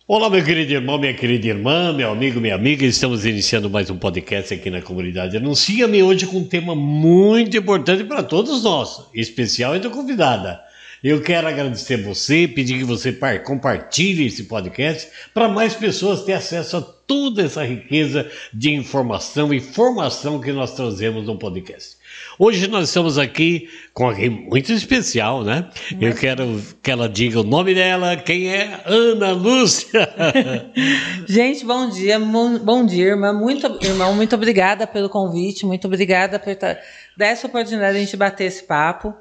Olá, meu querido irmão, minha querida irmã, meu amigo, minha amiga. Estamos iniciando mais um podcast aqui na comunidade Anuncia-me hoje com um tema muito importante para todos nós, em especial e da convidada. Eu quero agradecer você, pedir que você compartilhe esse podcast para mais pessoas terem acesso a toda essa riqueza de informação e formação que nós trazemos no podcast. Hoje nós estamos aqui com alguém muito especial, né? Eu quero que ela diga o nome dela, quem é Ana Lúcia. Gente, bom dia, irmã. Muito obrigada pelo convite, muito obrigada por dar essa oportunidade de a gente bater esse papo.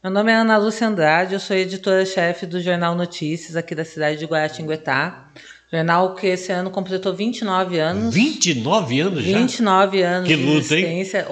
Meu nome é Ana Lúcia Andrade, eu sou editora-chefe do Jornal Notícias, aqui da cidade de Guaratinguetá. Jornal que esse ano completou 29 anos. 29 anos já? 29 anos que de luta, existência.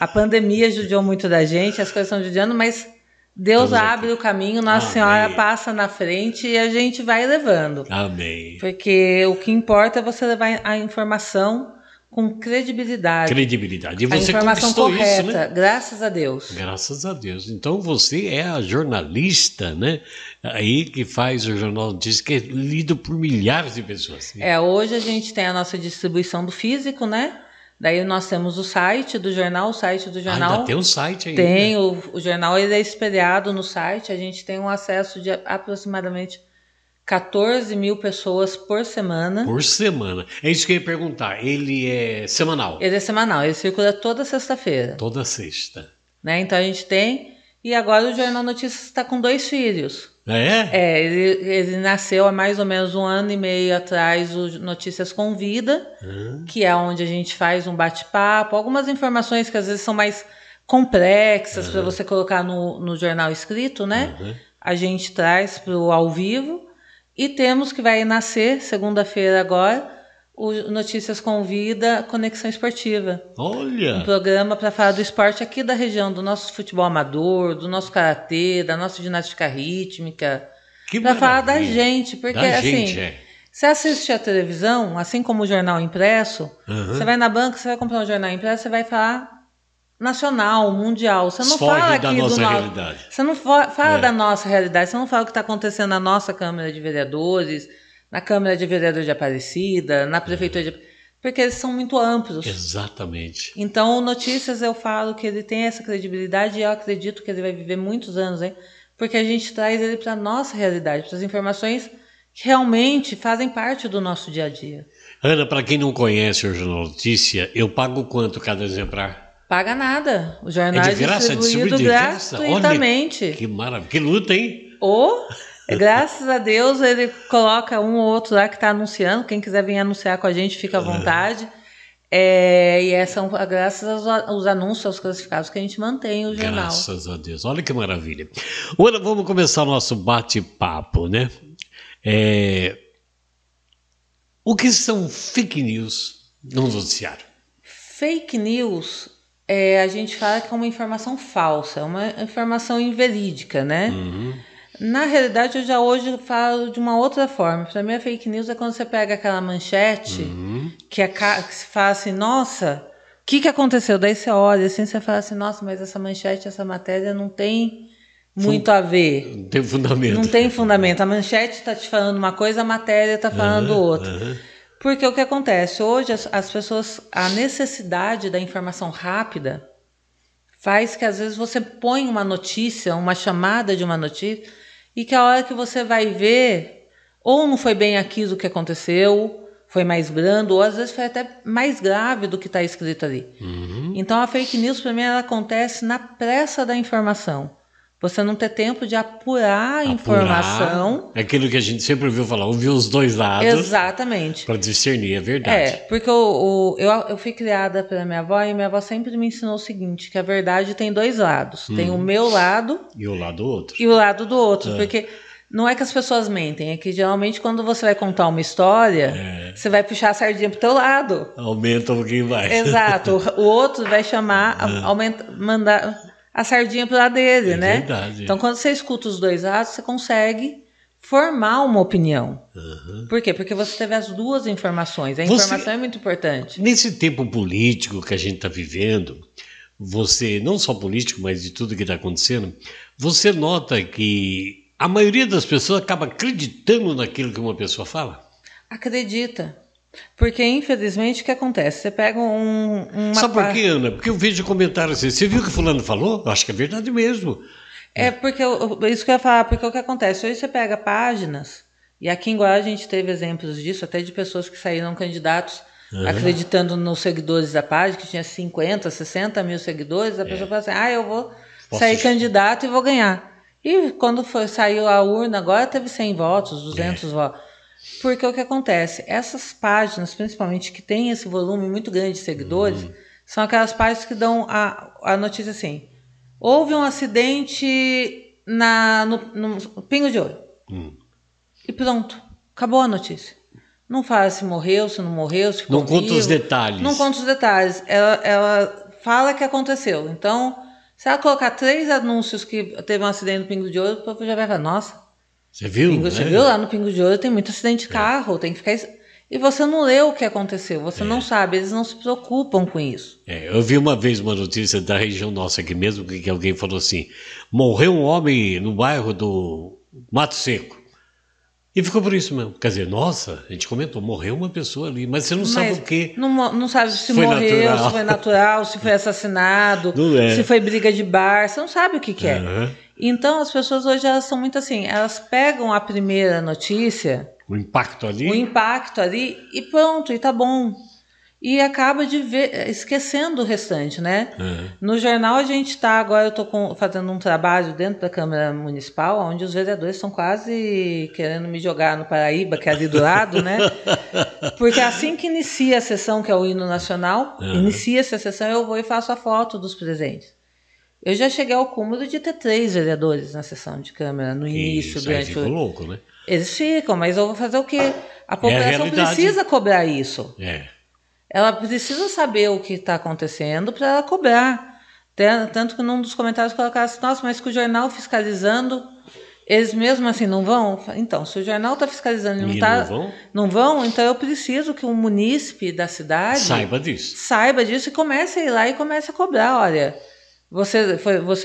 A pandemia judiou muito da gente, as coisas estão judiando, mas Deus abre o caminho, Nossa Senhora passa na frente e a gente vai levando. Amém. Porque o que importa é você levar a informação com credibilidade. Credibilidade. E você a informação correta, isso, né? Graças a Deus. Graças a Deus. Então você é a jornalista, né? Aí que faz o Jornal Notícias, que é lido por milhares de pessoas. Hoje a gente tem a nossa distribuição do físico, né? Daí nós temos o site do jornal, Ainda tem um site ainda. Tem, o jornal ele é espelhado no site, a gente tem um acesso de aproximadamente 14 mil pessoas por semana. Por semana. É isso que eu ia perguntar. Ele é semanal? Ele é semanal, ele circula toda sexta-feira. Toda sexta. Né? Então a gente tem, e agora o Jornal Notícias está com 2 filhos. Ele nasceu há mais ou menos 1 ano e meio atrás, o Notícias Convida, que é onde a gente faz um bate-papo, algumas informações que às vezes são mais complexas para você colocar no jornal escrito, né? A gente traz para o ao vivo. E temos que vai nascer, segunda-feira agora, o Notícias Convida Conexão Esportiva. Olha! Um programa para falar do esporte aqui da região, do nosso futebol amador, do nosso karatê, da nossa ginástica rítmica. Para falar da gente, porque você assiste a televisão, assim como o jornal impresso, você vai na banca, você vai comprar um jornal impresso, você vai falar nacional, mundial. Você não fala aqui realidade. Você não fala da nossa realidade, você não fala o que está acontecendo na nossa Câmara de Vereadores, na Câmara de Vereadores de Aparecida, na Prefeitura de... Porque eles são muito amplos. Exatamente. Então, o Notícias, eu falo que ele tem essa credibilidade e eu acredito que ele vai viver muitos anos, hein? Porque a gente traz ele para a nossa realidade, para as informações que realmente fazem parte do nosso dia a dia. Ana, para quem não conhece o Jornal Notícia, eu pago quanto cada exemplar? Paga nada. O jornal é distribuído gratuitamente. Olha, que maravilha. Que luta, hein? Graças a Deus, ele coloca um ou outro lá que está anunciando. Quem quiser vir anunciar com a gente, fica à vontade. São graças aos anúncios, aos classificados, que a gente mantém o jornal. Graças a Deus. Olha que maravilha. Agora vamos começar o nosso bate-papo, né? O que são fake news no noticiário? Fake news... a gente fala que é uma informação falsa, uma informação inverídica, né? Na realidade, eu já hoje falo de uma outra forma. Para mim, a fake news é quando você pega aquela manchete que se fala assim, nossa, o que aconteceu? Daí você olha assim, você fala assim, nossa, mas essa manchete, essa matéria não tem muito a ver. Não tem fundamento. Não tem fundamento. A manchete está te falando uma coisa, a matéria está falando outra. Porque o que acontece? Hoje as pessoas, a necessidade da informação rápida faz que às vezes você põe uma notícia, uma chamada de uma notícia, e que a hora que você vai ver, ou não foi bem aquilo que aconteceu, foi mais brando, ou às vezes foi até mais grave do que está escrito ali. Então a fake news, para mim, ela acontece na pressa da informação. Você não ter tempo de apurar a informação. É aquilo que a gente sempre ouviu falar, ouvir os dois lados. Exatamente. Para discernir, é verdade. Porque eu fui criada pela minha avó e minha avó sempre me ensinou o seguinte, que a verdade tem 2 lados. Tem o meu lado... E o lado do outro. E o lado do outro, porque não é que as pessoas mentem, é que geralmente quando você vai contar uma história, você vai puxar a sardinha pro teu lado. Aumenta um pouquinho mais. Exato. O outro vai chamar, mandar... a sardinha pro lado dele, né? Verdade. Então, quando você escuta os 2 lados, você consegue formar uma opinião. Por quê? Porque você teve as 2 informações. A informação é muito importante. Nesse tempo político que a gente está vivendo, você, não só político, mas de tudo que está acontecendo, você nota que a maioria das pessoas acaba acreditando naquilo que uma pessoa fala. Acredita. Porque, infelizmente, o que acontece? Você pega uma... Sabe por quê, Ana? Porque eu vejo comentários assim, você viu o que fulano falou? Eu acho que é verdade mesmo. Porque, isso que eu ia falar, porque o que acontece? Hoje você pega páginas, e aqui em Goiás a gente teve exemplos disso, até de pessoas que saíram candidatos acreditando nos seguidores da página, que tinha 50, 60 mil seguidores, a pessoa fala assim, eu vou sair candidato e vou ganhar. E quando saiu a urna, agora teve 100 votos, 200 votos. Porque o que acontece? Essas páginas, principalmente que tem esse volume muito grande de seguidores, são aquelas páginas que dão a notícia assim, houve um acidente no Pingo de Ouro. E pronto, acabou a notícia. Não fala se morreu, se não morreu, se ficou Não conta os detalhes. Não conta os detalhes. Ela fala que aconteceu. Então, se ela colocar 3 anúncios que teve um acidente no Pingo de Ouro, o povo já vai falar, nossa, você viu? Você viu lá no Pingo de Ouro tem muito acidente de carro, tem que ficar... E você não leu o que aconteceu, você não sabe, eles não se preocupam com isso. Eu vi uma vez uma notícia da região nossa aqui mesmo, que alguém falou assim, morreu um homem no bairro do Mato Seco. E ficou por isso mesmo. Quer dizer, nossa, a gente comentou, morreu uma pessoa ali, mas você não sabe o quê. Não sabe se foi morreu, natural. se foi natural, se foi assassinado, se foi briga de bar, você não sabe o que é. Então as pessoas hoje elas são muito assim, elas pegam a primeira notícia, o impacto ali e pronto, e tá bom. E acaba esquecendo o restante, né? No jornal a gente está, agora eu estou fazendo um trabalho dentro da Câmara Municipal, onde os vereadores estão quase querendo me jogar no Paraíba, que é ali do lado, né? Porque assim que inicia a sessão, que é o hino nacional, inicia-se a sessão, eu vou e faço a foto dos presentes. Eu já cheguei ao cúmulo de ter 3 vereadores na sessão de Câmara, no início. Isso, aí ficou louco, né? Eles ficam, mas eu vou fazer o quê? A população precisa cobrar isso. Ela precisa saber o que está acontecendo para ela cobrar. Tanto que num dos comentários colocaram assim, nossa, mas que o jornal fiscalizando, eles mesmo assim não vão? Então, se o jornal está fiscalizando e não vão, então eu preciso que o munícipe da cidade saiba disso e comece a ir lá e comece a cobrar. Olha, você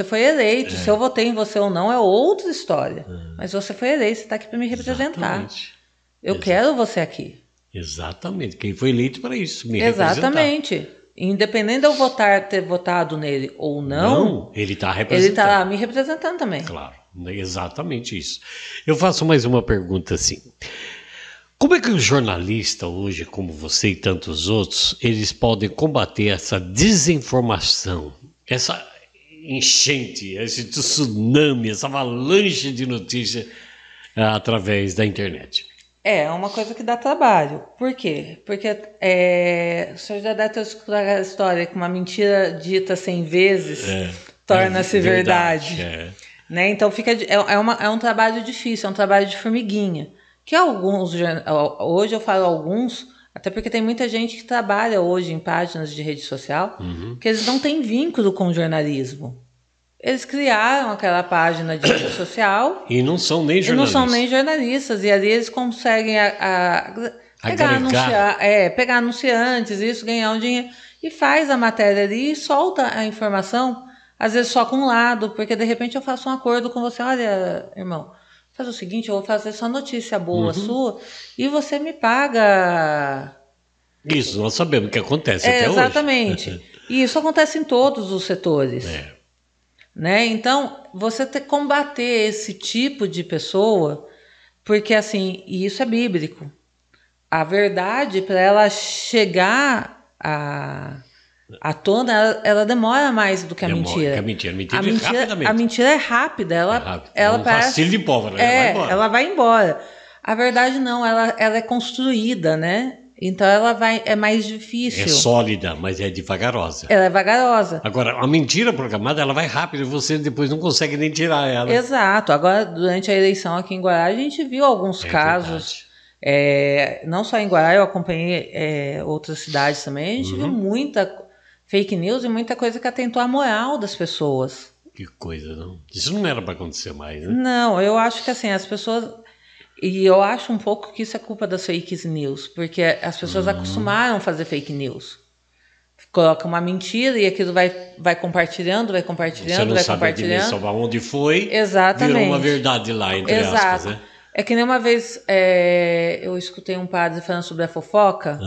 foi eleito, se eu votei em você ou não é outra história. Mas você foi eleito, você está aqui para me representar. Eu quero você aqui. Exatamente, quem foi eleito para isso, me Exatamente. representar. Independente de eu ter votado nele ou não, ele está representando. Ele está lá me representando também. Claro, exatamente isso. Eu faço mais uma pergunta assim. Como é que o jornalista hoje, como você e tantos outros, eles podem combater essa desinformação, essa enchente, esse tsunami, essa avalanche de notícias através da internet? É uma coisa que dá trabalho. Por quê? Porque o senhor já deve ter escutado a história que uma mentira dita 100 vezes torna-se verdade. Né? Então é um trabalho difícil, é um trabalho de formiguinha. Que hoje eu falo alguns, até porque tem muita gente que trabalha hoje em páginas de rede social, que eles não têm vínculo com o jornalismo. Eles criaram aquela página de rede social. E não são nem jornalistas. E ali eles conseguem pegar anunciantes, isso, ganhar um dinheiro. E faz a matéria ali e solta a informação, às vezes só com um lado, porque de repente eu faço um acordo com você. Olha, irmão, faz o seguinte, eu vou fazer só notícia boa sua e você me paga... Isso, nós sabemos o que acontece até hoje. Exatamente. E isso acontece em todos os setores. Né? Então, você tem que combater esse tipo de pessoa, porque assim, e isso é bíblico. A verdade, para ela chegar à tona, ela demora mais do que a mentira. A mentira é rápida, ela parece... vacilo de pólvora, ela vai embora. A verdade não, ela é construída, né? Então é mais difícil. É sólida, mas é devagarosa. Ela é vagarosa. Agora, a mentira programada, ela vai rápido e você depois não consegue nem tirar ela. Exato. Agora, durante a eleição aqui em Guará, a gente viu alguns casos. Não só em Guará, eu acompanhei outras cidades também. A gente viu muita fake news e muita coisa que atentou à moral das pessoas. Que coisa, não? Isso não era para acontecer mais, né? Não, eu acho que assim, as pessoas... E eu acho um pouco que isso é culpa das fake news, porque as pessoas acostumaram a fazer fake news. coloca uma mentira e aquilo vai compartilhando, vai Você compartilhando, não vai sabe a compartilhando. dimensão onde foi, Exatamente. virou uma verdade lá, entre aspas, né? É que nem uma vez eu escutei um padre falando sobre a fofoca.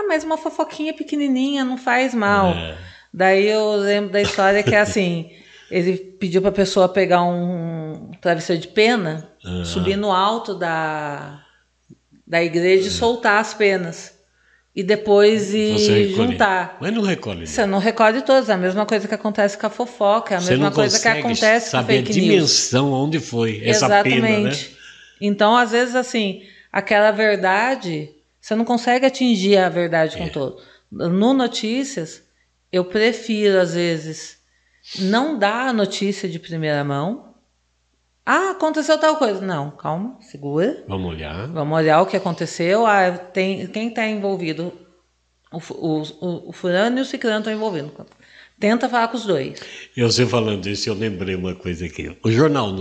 Mas uma fofoquinha pequenininha não faz mal. Daí eu lembro da história que é assim, ele pediu para a pessoa pegar um travesseiro de pena, subir no alto da igreja e soltar as penas. E depois juntar. Mas não recolhe. Você não recolhe todos. É a mesma coisa que acontece com a fofoca. É a mesma coisa que acontece com a fake news. Saber a dimensão onde foi essa pena, né? Então, às vezes, assim, aquela verdade, você não consegue atingir a verdade com todo. No Notícias, eu prefiro, às vezes, não dar a notícia de primeira mão. Aconteceu tal coisa. Não, calma, segura. Vamos olhar o que aconteceu. Quem está envolvido? O fulano e o ciclano estão envolvidos. Tenta falar com os dois. Você falando isso, eu lembrei uma coisa aqui. O jornal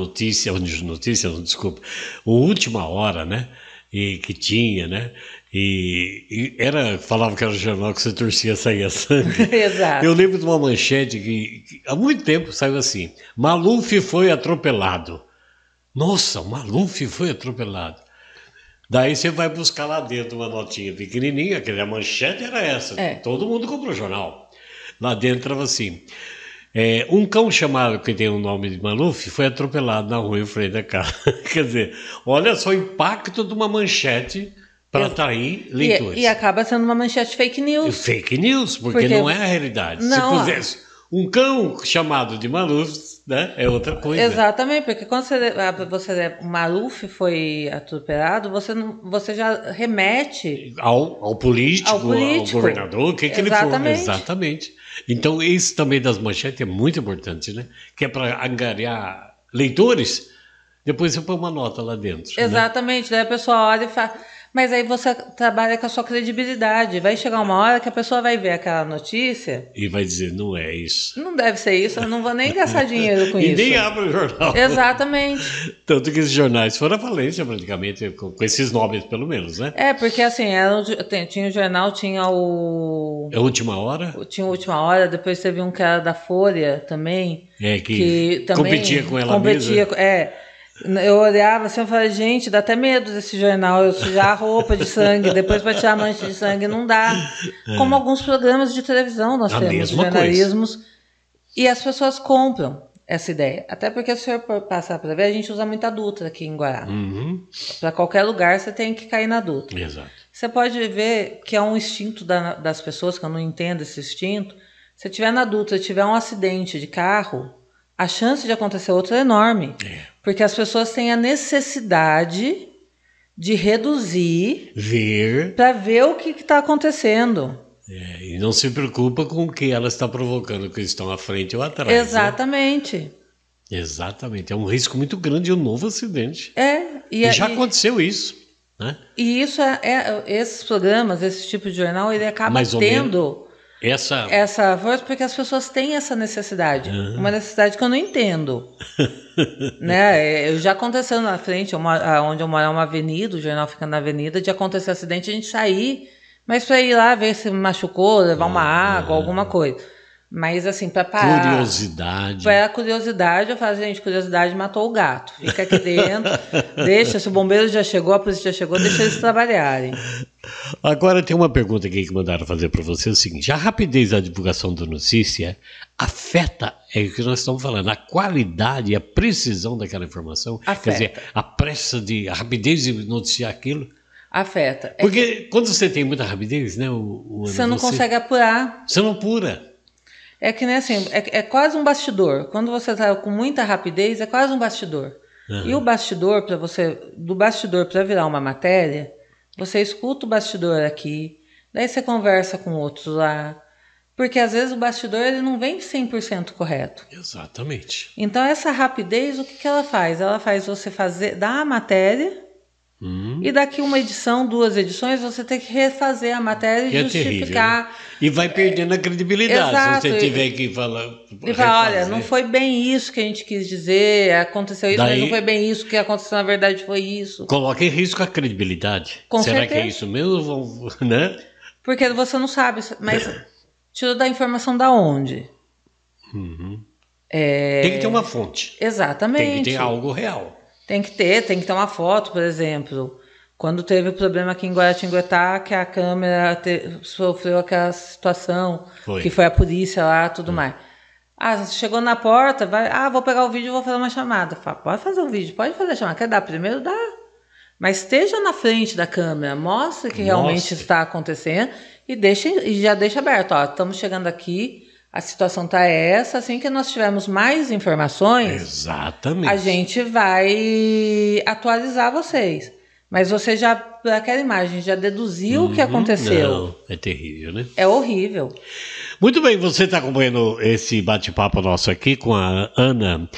desculpa, o Última Hora, né? E que tinha, né? Falava que era o jornal que você torcia, saía sangue. Exato. Eu lembro de uma manchete que há muito tempo saiu assim: Maluf foi atropelado. Nossa, o Maluf foi atropelado. Daí você vai buscar lá dentro uma notinha pequenininha, que a manchete era essa. Todo mundo comprou o jornal. Lá dentro estava assim: um cão chamado, que tem o nome de Maluf, foi atropelado na rua em frente da casa. Quer dizer, olha só o impacto de uma manchete para atrair leitores. E acaba sendo uma manchete fake news. Fake news, porque não é a realidade. Não, se pusesse um cão chamado de Maluf, né, é outra coisa. Exatamente, porque quando o Maluf foi atropelado, você já remete ao político, ao governador, o que ele for. Exatamente. Então, isso também das manchetes é muito importante, né? Que é para angariar leitores, depois você põe uma nota lá dentro. Exatamente, né? Daí a pessoa olha e fala... Mas aí você trabalha com a sua credibilidade. Vai chegar uma hora que a pessoa vai ver aquela notícia... E vai dizer, não é isso. Não deve ser isso, eu não vou nem gastar dinheiro com isso. E nem abre o jornal. Exatamente. Tanto que esses jornais foram à falência, praticamente, com esses nomes, pelo menos, né? Porque assim, tinha o jornal, tinha o... A Última Hora? Tinha a Última Hora, depois teve um que era da Folha também. Que também competia com ela mesma. Mesma. Eu olhava assim, eu falei, gente, dá até medo desse jornal, eu sujar a roupa de sangue, depois para tirar a mancha de sangue, não dá. Como alguns programas de televisão nós temos, jornalismos, e as pessoas compram essa ideia. Até porque, se o senhor passar para ver, a gente usa muita Dutra aqui em Guará. Para qualquer lugar você tem que cair na Dutra. Exato. Você pode ver que é um instinto das pessoas, que eu não entendo esse instinto. Se tiver na Dutra, tiver um acidente de carro, a chance de acontecer outro é enorme. Porque as pessoas têm a necessidade de reduzir para ver o que está acontecendo. E não se preocupa com o que ela está provocando, que estão à frente ou atrás. Exatamente. Né? Exatamente. É um risco muito grande de um novo acidente. E já aconteceu isso. Né? E isso esses programas, esse tipo de jornal, ele acaba tendo... Essa força, porque as pessoas têm essa necessidade. Uma necessidade que eu não entendo. Né? Já aconteceu na frente, onde eu moro é uma avenida, o jornal fica na avenida, de acontecer acidente, a gente sair, mas para ir lá ver se machucou, levar uma água, alguma coisa. Mas assim, para parar... Curiosidade. Para curiosidade, eu falo, gente, curiosidade matou o gato. Fica aqui dentro, deixa, se o bombeiro já chegou, a polícia já chegou, deixa eles trabalharem. Agora tem uma pergunta aqui que mandaram fazer para você, é o seguinte: a rapidez da divulgação da notícia afeta, é o que nós estamos falando, a qualidade e a precisão daquela informação? Afeta. Quer dizer, a rapidez de noticiar aquilo? Afeta. Porque quando você tem muita rapidez, né? Você não consegue apurar. Você não apura. É que nem assim, é quase um bastidor. Quando você está com muita rapidez, é quase um bastidor. E o bastidor, do bastidor para virar uma matéria, você escuta o bastidor aqui, daí você conversa com outros lá, porque às vezes o bastidor ele não vem 100% correto. Exatamente. Então essa rapidez, o que ela faz? Ela faz você dar a matéria e daqui uma edição, 2 edições, você tem que refazer a matéria e justificar. Terrível, né? E vai perdendo a credibilidade. Exato. Se você tiver que falar... E fala, olha, não foi bem isso que a gente quis dizer, aconteceu isso, mas não foi bem isso que aconteceu, na verdade foi isso. Coloca em risco a credibilidade. Com Será certeza. que é isso mesmo? Né? Porque você não sabe, mas Tirou da informação da onde? Tem que ter uma fonte. Exatamente. Tem que ter algo real. Tem que ter uma foto, por exemplo. Quando teve o problema aqui em Guaratinguetá, que a câmera sofreu aquela situação, que foi a polícia lá, tudo mais. Chegou na porta, vou pegar o vídeo e vou fazer uma chamada. Fala, pode fazer o vídeo, pode fazer a chamada. Quer dar primeiro? Dá. Mas esteja na frente da câmera, mostre que realmente está acontecendo e já deixa aberto. Ó, estamos chegando aqui, a situação está essa, assim que nós tivermos mais informações, exatamente, a gente vai atualizar vocês. Mas você já, por aquela imagem, já deduziu o que aconteceu. Não, é terrível, né? É horrível. Muito bem, você está acompanhando esse bate-papo nosso aqui com a Ana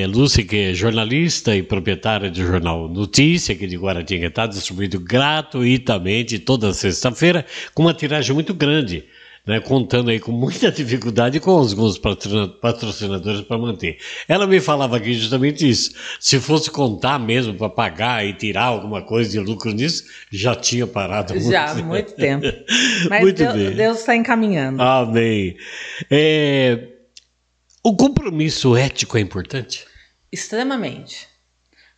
Lúcia, que é jornalista e proprietária do jornal Notícia, aqui de Guaratinguetá, distribuído gratuitamente toda sexta-feira, com uma tiragem muito grande, né, contando aí com muita dificuldade com alguns patrocinadores para manter. Ela me falava aqui justamente isso. Se fosse contar mesmo para pagar e tirar alguma coisa de lucro nisso, já tinha parado. Já há muito tempo. Mas muito bem. Deus está encaminhando. Amém. O compromisso ético é importante? Extremamente.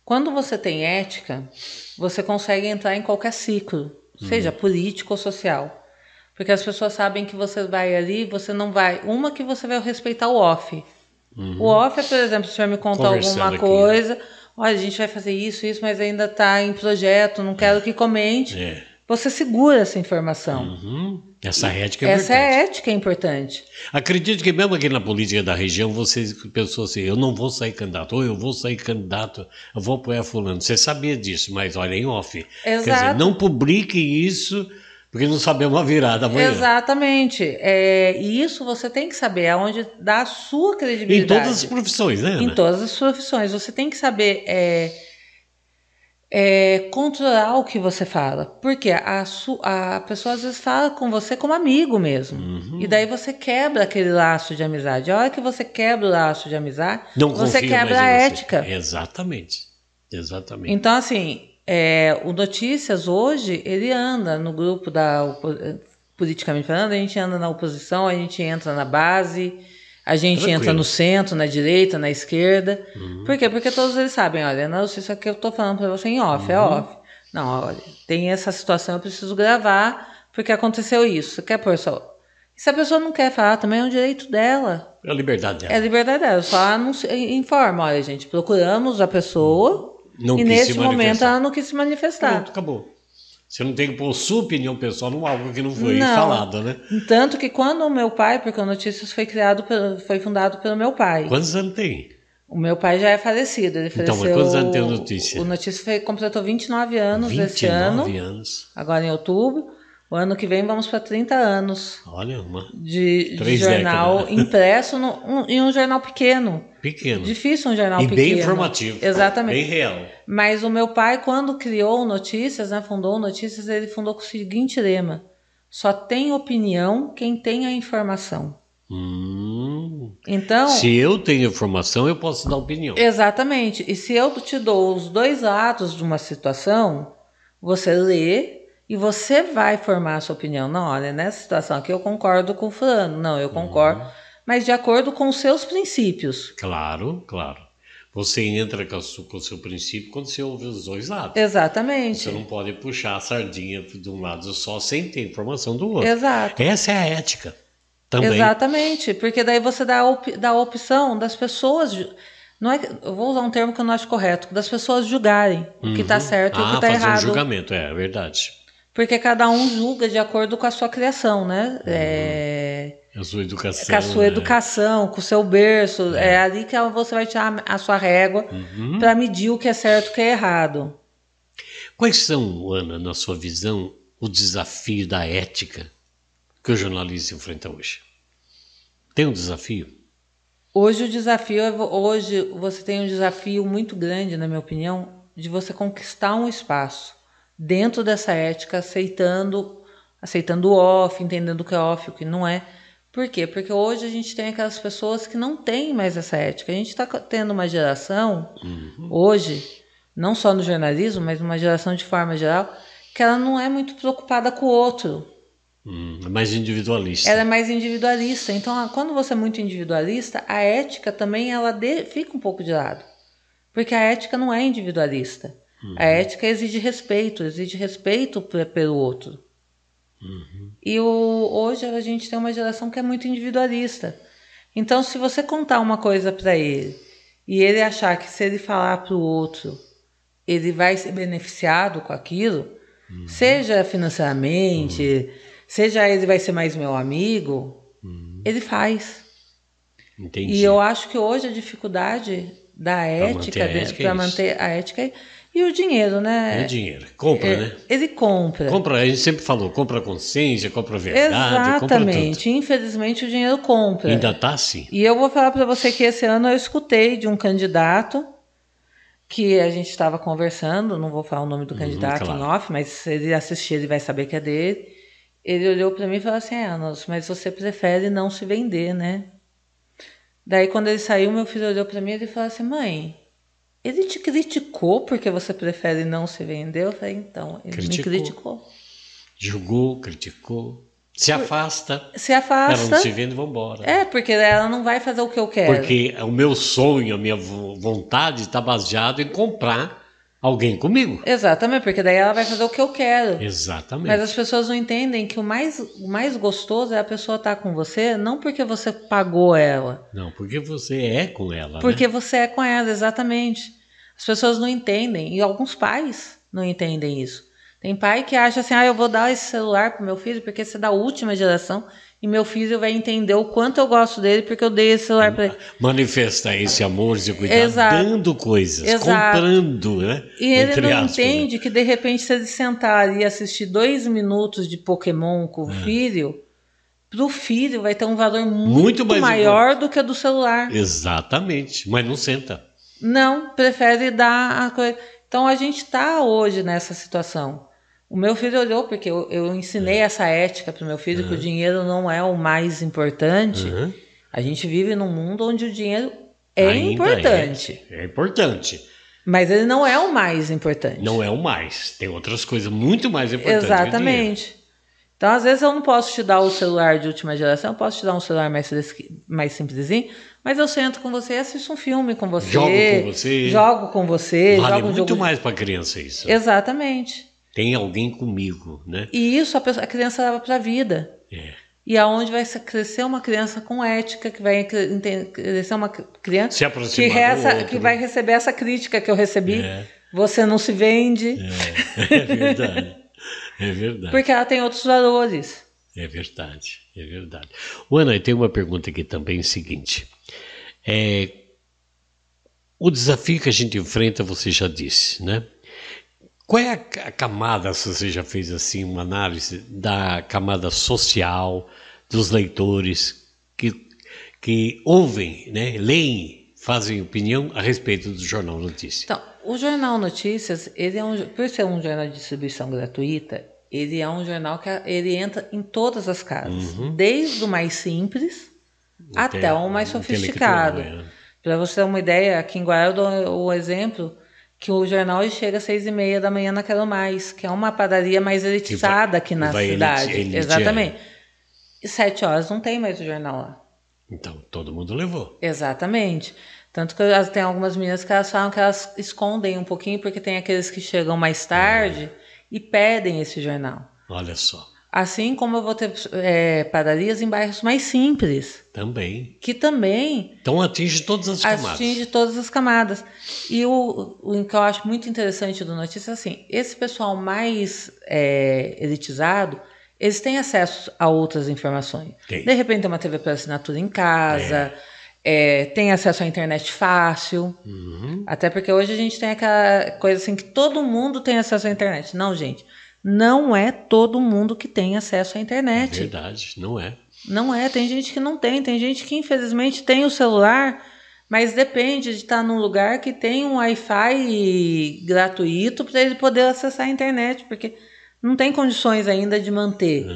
Quando você tem ética, você consegue entrar em qualquer ciclo, seja político ou social. Porque as pessoas sabem que você vai ali, você não vai... que você vai respeitar o off. O off é, por exemplo, se o senhor me contar alguma coisa, olha, a gente vai fazer isso, mas ainda está em projeto, não quero que comente. Você segura essa informação. Essa ética é importante. Essa ética é importante. Acredito que mesmo aqui na política da região, você pensou assim, eu não vou sair candidato, ou eu vou sair candidato, eu vou apoiar fulano. Você sabia disso, mas olha, em off. Exato. Quer dizer, não publique isso, porque não sabemos a virada amanhã. Exatamente. E isso você tem que saber, aonde dá a sua credibilidade. Em todas as profissões, né, Ana? Em todas as profissões. Você tem que saber controlar o que você fala. Porque a pessoa às vezes fala com você como amigo mesmo. E daí você quebra aquele laço de amizade. A hora que você quebra o laço de amizade, você quebra a ética. Exatamente. Exatamente. Então, assim, o Notícias hoje, ele anda no grupo politicamente falando, a gente anda na oposição, a gente entra na base, a gente entra no centro, na direita, na esquerda. Por quê? Porque todos eles sabem, olha, não, isso aqui eu estou falando para você em off, é off. Não, olha, tem essa situação, eu preciso gravar, porque aconteceu isso. Você quer pôr só... E se a pessoa não quer falar, também é um direito dela. É a liberdade dela. É a liberdade dela, só informa, olha, gente, procuramos a pessoa... E nesse momento ela não quis se manifestar. Pronto, acabou. Você não tem que pôr sua opinião pessoal num algo que não foi falado, né? Tanto que quando o meu pai, porque o Notícias foi fundado pelo meu pai. Quantos anos tem? O meu pai já é falecido. Ele então, mas quantos anos tem o Notícia? O Notícia completou 29 anos esse ano. 29 anos. Agora em outubro. O ano que vem vamos para 30 anos. Olha, de jornal impresso em um jornal pequeno. Pequeno. Difícil um jornal pequeno. E bem informativo. Exatamente. Bem real. Mas o meu pai, quando criou o Notícias, né, fundou o Notícias, ele fundou com o seguinte lema: só tem opinião quem tem a informação. Então, se eu tenho informação, eu posso dar opinião. Exatamente. E se eu te dou os dois lados de uma situação, você lê e você vai formar a sua opinião. Não, olha, nessa situação aqui eu concordo com o fulano. Não, eu concordo. Mas de acordo com os seus princípios. Claro, claro. Você entra com o seu princípio quando você ouve os dois lados. Exatamente. Você não pode puxar a sardinha de um lado só sem ter informação do outro. Exato. Essa é a ética também. Exatamente, porque daí você dá a opção das pessoas... eu vou usar um termo que eu não acho correto, das pessoas julgarem o que está certo e o que está errado. Fazer um julgamento, é verdade. Porque cada um julga de acordo com a sua criação, né? A sua educação. Com a sua educação, com o seu berço. É ali que você vai tirar a sua régua para medir o que é certo e o que é errado. Quais são, Ana, na sua visão, o desafio da ética que o jornalista enfrenta hoje? Tem um desafio? Hoje você tem um desafio muito grande, na minha opinião, de você conquistar um espaço dentro dessa ética, aceitando o off, entendendo o que é off e o que não é. Por quê? Porque hoje a gente tem aquelas pessoas que não têm mais essa ética. A gente está tendo uma geração, hoje, não só no jornalismo, mas uma geração de forma geral, que ela não é muito preocupada com o outro. É mais individualista. Ela é mais individualista. Então, quando você é muito individualista, a ética também ela fica um pouco de lado. Porque a ética não é individualista. A ética exige respeito pelo outro. E hoje a gente tem uma geração que é muito individualista. Então, se você contar uma coisa para ele e ele achar que se ele falar para o outro, ele vai ser beneficiado com aquilo, seja financeiramente, seja ele vai ser mais meu amigo, ele faz. Entendi. E eu acho que hoje a dificuldade da ética, para manter a ética e o dinheiro, né? É o dinheiro. Compra, né? Ele compra. Compra, a gente sempre falou, compra consciência, compra verdade, Exatamente. compra tudo. Infelizmente o dinheiro compra. Ainda tá assim. E eu vou falar para você que esse ano eu escutei de um candidato que a gente estava conversando, não vou falar o nome do candidato claro. em off, mas se ele assistir ele vai saber que é dele. Ele olhou para mim e falou assim, mas você prefere não se vender, né? Daí quando ele saiu, meu filho olhou para mim e ele falou assim, mãe, ele te criticou porque você prefere não se vender? Eu falei, então, ele me criticou. Julgou, criticou. Se afasta. Se afasta. Ela não se vende, vamos embora. É, porque ela não vai fazer o que eu quero. Porque o meu sonho, a minha vontade está baseado em comprar alguém comigo. Exatamente, porque daí ela vai fazer o que eu quero. Exatamente. Mas as pessoas não entendem que o mais gostoso é a pessoa estar com você, não porque você pagou ela. Não, porque você é com ela, Porque né? você é com ela, exatamente. As pessoas não entendem, e alguns pais não entendem isso. Tem pai que acha assim, eu vou dar esse celular pro meu filho porque esse é da última geração e meu filho vai entender o quanto eu gosto dele porque eu dei esse celular para ele. Manifestar esse amor, esse cuidado, dando coisas, comprando, né? E ele não entende que de repente se ele sentar e assistir 2 minutos de Pokémon com o filho, pro filho vai ter um valor muito maior do que o do celular. Exatamente, mas não senta. Não, prefere dar a coisa. Então a gente está hoje nessa situação. O meu filho olhou, porque eu ensinei essa ética para o meu filho, que o dinheiro não é o mais importante. A gente vive num mundo onde o dinheiro é importante. É importante. Mas ele não é o mais importante. Não é o mais. Tem outras coisas muito mais importantes. Exatamente. Então, às vezes, eu não posso te dar o celular de última geração, eu posso te dar um celular mais simplesinho, mas eu sento com você e assisto um filme com você. Jogo com você. Vale jogo muito mais para a criança isso. Exatamente. Tem alguém comigo, né? E isso a criança leva para a vida. E aonde vai crescer uma criança com ética, que vai crescer uma criança que vai receber essa crítica que eu recebi. Você não se vende. É verdade. É verdade. Porque ela tem outros valores. É verdade, é verdade. Ana, tem uma pergunta aqui também, o seguinte. O desafio que a gente enfrenta, você já disse, né? Qual é a camada, se você já fez assim uma análise da camada social dos leitores que ouvem, né, leem, fazem opinião a respeito do Jornal Notícias? Então, o Jornal Notícias, ele por ser um jornal de distribuição gratuita, ele é um jornal que ele entra em todas as casas, desde o mais simples até o mais sofisticado. Para você ter uma ideia, aqui em Guará eu dou o exemplo que o jornal chega às 6h30 da manhã na Quero Mais, que é uma padaria mais elitizada aqui na cidade. Exatamente. E 7 horas não tem mais o jornal lá. Então, todo mundo levou. Exatamente. Tanto que tem algumas meninas que elas falam que elas escondem um pouquinho, porque tem aqueles que chegam mais tarde e pedem esse jornal. Olha só. Assim como eu vou ter padarias em bairros mais simples. Também. Que também... Então atinge todas as camadas. Atinge todas as camadas. E o que eu acho muito interessante do Notícia é assim, esse pessoal mais elitizado, eles têm acesso a outras informações. Tem. De repente tem uma TV por assinatura em casa, tem acesso à internet fácil. Até porque hoje a gente tem aquela coisa assim que todo mundo tem acesso à internet. Não, gente. Não é todo mundo que tem acesso à internet. É verdade, não é. Não é, tem gente que não tem. Tem gente que infelizmente tem o celular, mas depende de estar num lugar que tem um Wi-Fi gratuito para ele poder acessar a internet, porque não tem condições ainda de manter.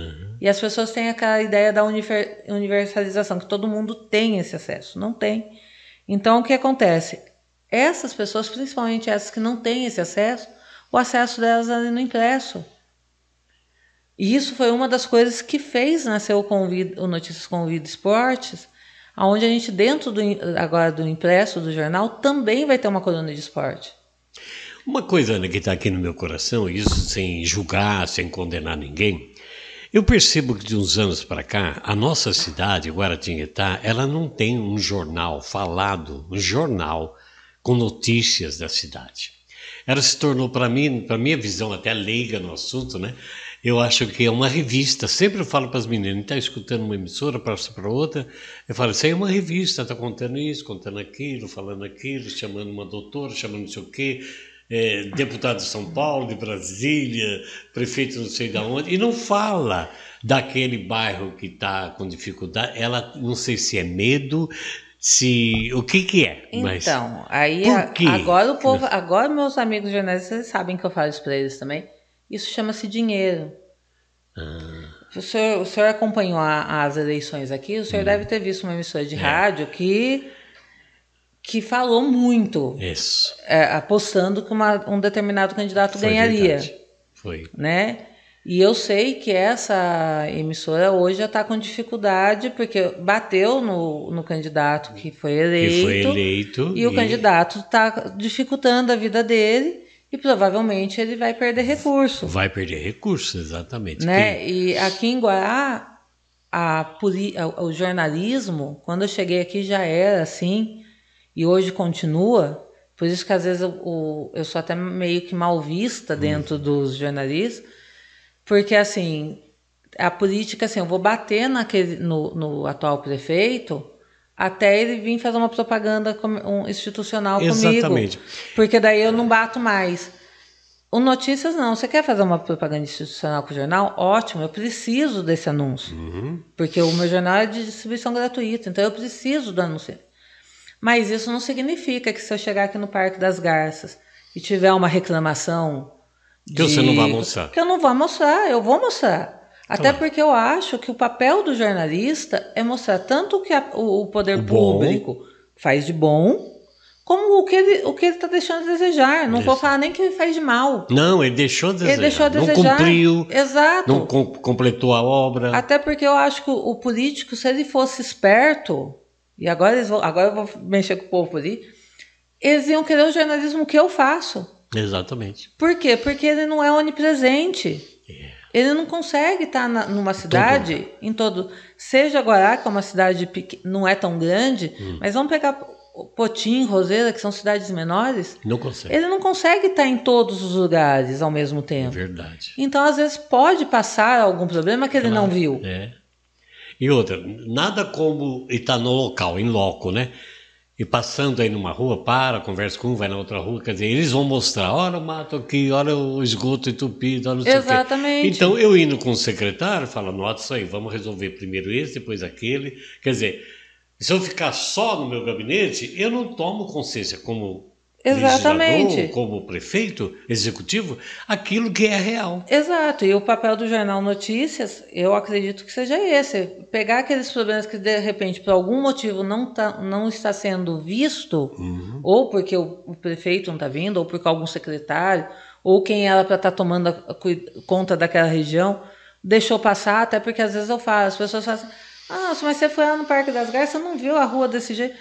E as pessoas têm aquela ideia da universalização, que todo mundo tem esse acesso. Não tem. Então, o que acontece? Essas pessoas, principalmente essas que não têm esse acesso, o acesso delas é no impresso. E isso foi uma das coisas que fez nascer o Notícias com Vida Esportes, onde a gente, dentro agora do impresso do jornal, também vai ter uma coluna de esporte. Uma coisa, Ana, que está aqui no meu coração, isso sem julgar, sem condenar ninguém, eu percebo que de uns anos para cá, a nossa cidade, Guaratinguetá, ela não tem um jornal falado, um jornal com notícias da cidade. Ela se tornou, para mim, para minha visão até leiga no assunto, né? Eu acho que é uma revista. Sempre eu falo para as meninas, está escutando uma emissora, passa para outra, eu falo, isso aí é uma revista, está contando isso, contando aquilo, falando aquilo, chamando uma doutora, chamando não sei o quê, deputado de São Paulo, de Brasília, prefeito não sei de onde, e não fala daquele bairro que está com dificuldade. Ela, não sei se é medo, se o que é. Então, mas aí agora o povo, agora meus amigos jornalistas sabem que eu falo isso para eles também. Isso chama-se dinheiro. O senhor acompanhou as eleições aqui, o senhor deve ter visto uma emissora de rádio que falou muito, apostando que um determinado candidato ganharia. Verdade. Foi. Né? E eu sei que essa emissora hoje já está com dificuldade, porque bateu no candidato que foi eleito, e o candidato está dificultando a vida dele, e provavelmente ele vai perder recurso. Vai perder recurso, exatamente. Né? E aqui em Guará, o jornalismo, quando eu cheguei aqui já era assim, e hoje continua. Por isso que às vezes eu sou até meio que mal vista dentro dos jornalistas, porque assim, a política, assim, eu vou bater no atual prefeito até ele vir fazer uma propaganda institucional Exatamente. comigo. Porque daí eu não bato mais. O Notícias não. Você quer fazer uma propaganda institucional com o jornal? Ótimo, eu preciso desse anúncio. Porque o meu jornal é de distribuição gratuita, então eu preciso do anúncio. Mas isso não significa que se eu chegar aqui no Parque das Garças e tiver uma reclamação... Que você não vai mostrar. Que eu não vou mostrar, eu vou mostrar. Até porque eu acho que o papel do jornalista é mostrar tanto o que o poder público faz de bom, como o que ele está deixando a desejar. Não vou falar nem que ele faz de mal. Não, ele deixou a desejar. Ele deixou a desejar. Não cumpriu. Exato. Não completou a obra. Até porque eu acho que o político, se ele fosse esperto, e agora eu vou mexer com o povo ali, eles iam querer o jornalismo que eu faço. Exatamente. Por quê? Porque ele não é onipresente. Ele não consegue estar numa cidade, seja Guará, que é uma cidade não é tão grande, mas vamos pegar Potim, Roseira, que são cidades menores. Não consegue. Ele não consegue estar em todos os lugares ao mesmo tempo. É verdade. Então, às vezes, pode passar algum problema que ele não viu. E outra, nada como estar no local, em loco, né? E passando aí numa rua, conversa com um, vai na outra rua, quer dizer, eles vão mostrar, olha o mato aqui, olha o esgoto entupido, olha não sei o quê. Exatamente. Então, eu indo com o secretário, falo, anota isso aí, vamos resolver primeiro esse, depois aquele. Quer dizer, se eu ficar só no meu gabinete, eu não tomo consciência como legislador, como prefeito, executivo, aquilo que é real. Exato, e o papel do Jornal Notícias, eu acredito que seja esse, pegar aqueles problemas que de repente por algum motivo não está sendo visto, ou porque o prefeito não está vindo, ou porque algum secretário, ou quem era para estar tomando conta daquela região, deixou passar, até porque às vezes eu falo, as pessoas falam assim, nossa, mas você foi lá no Parque das Garças, você não viu a rua desse jeito,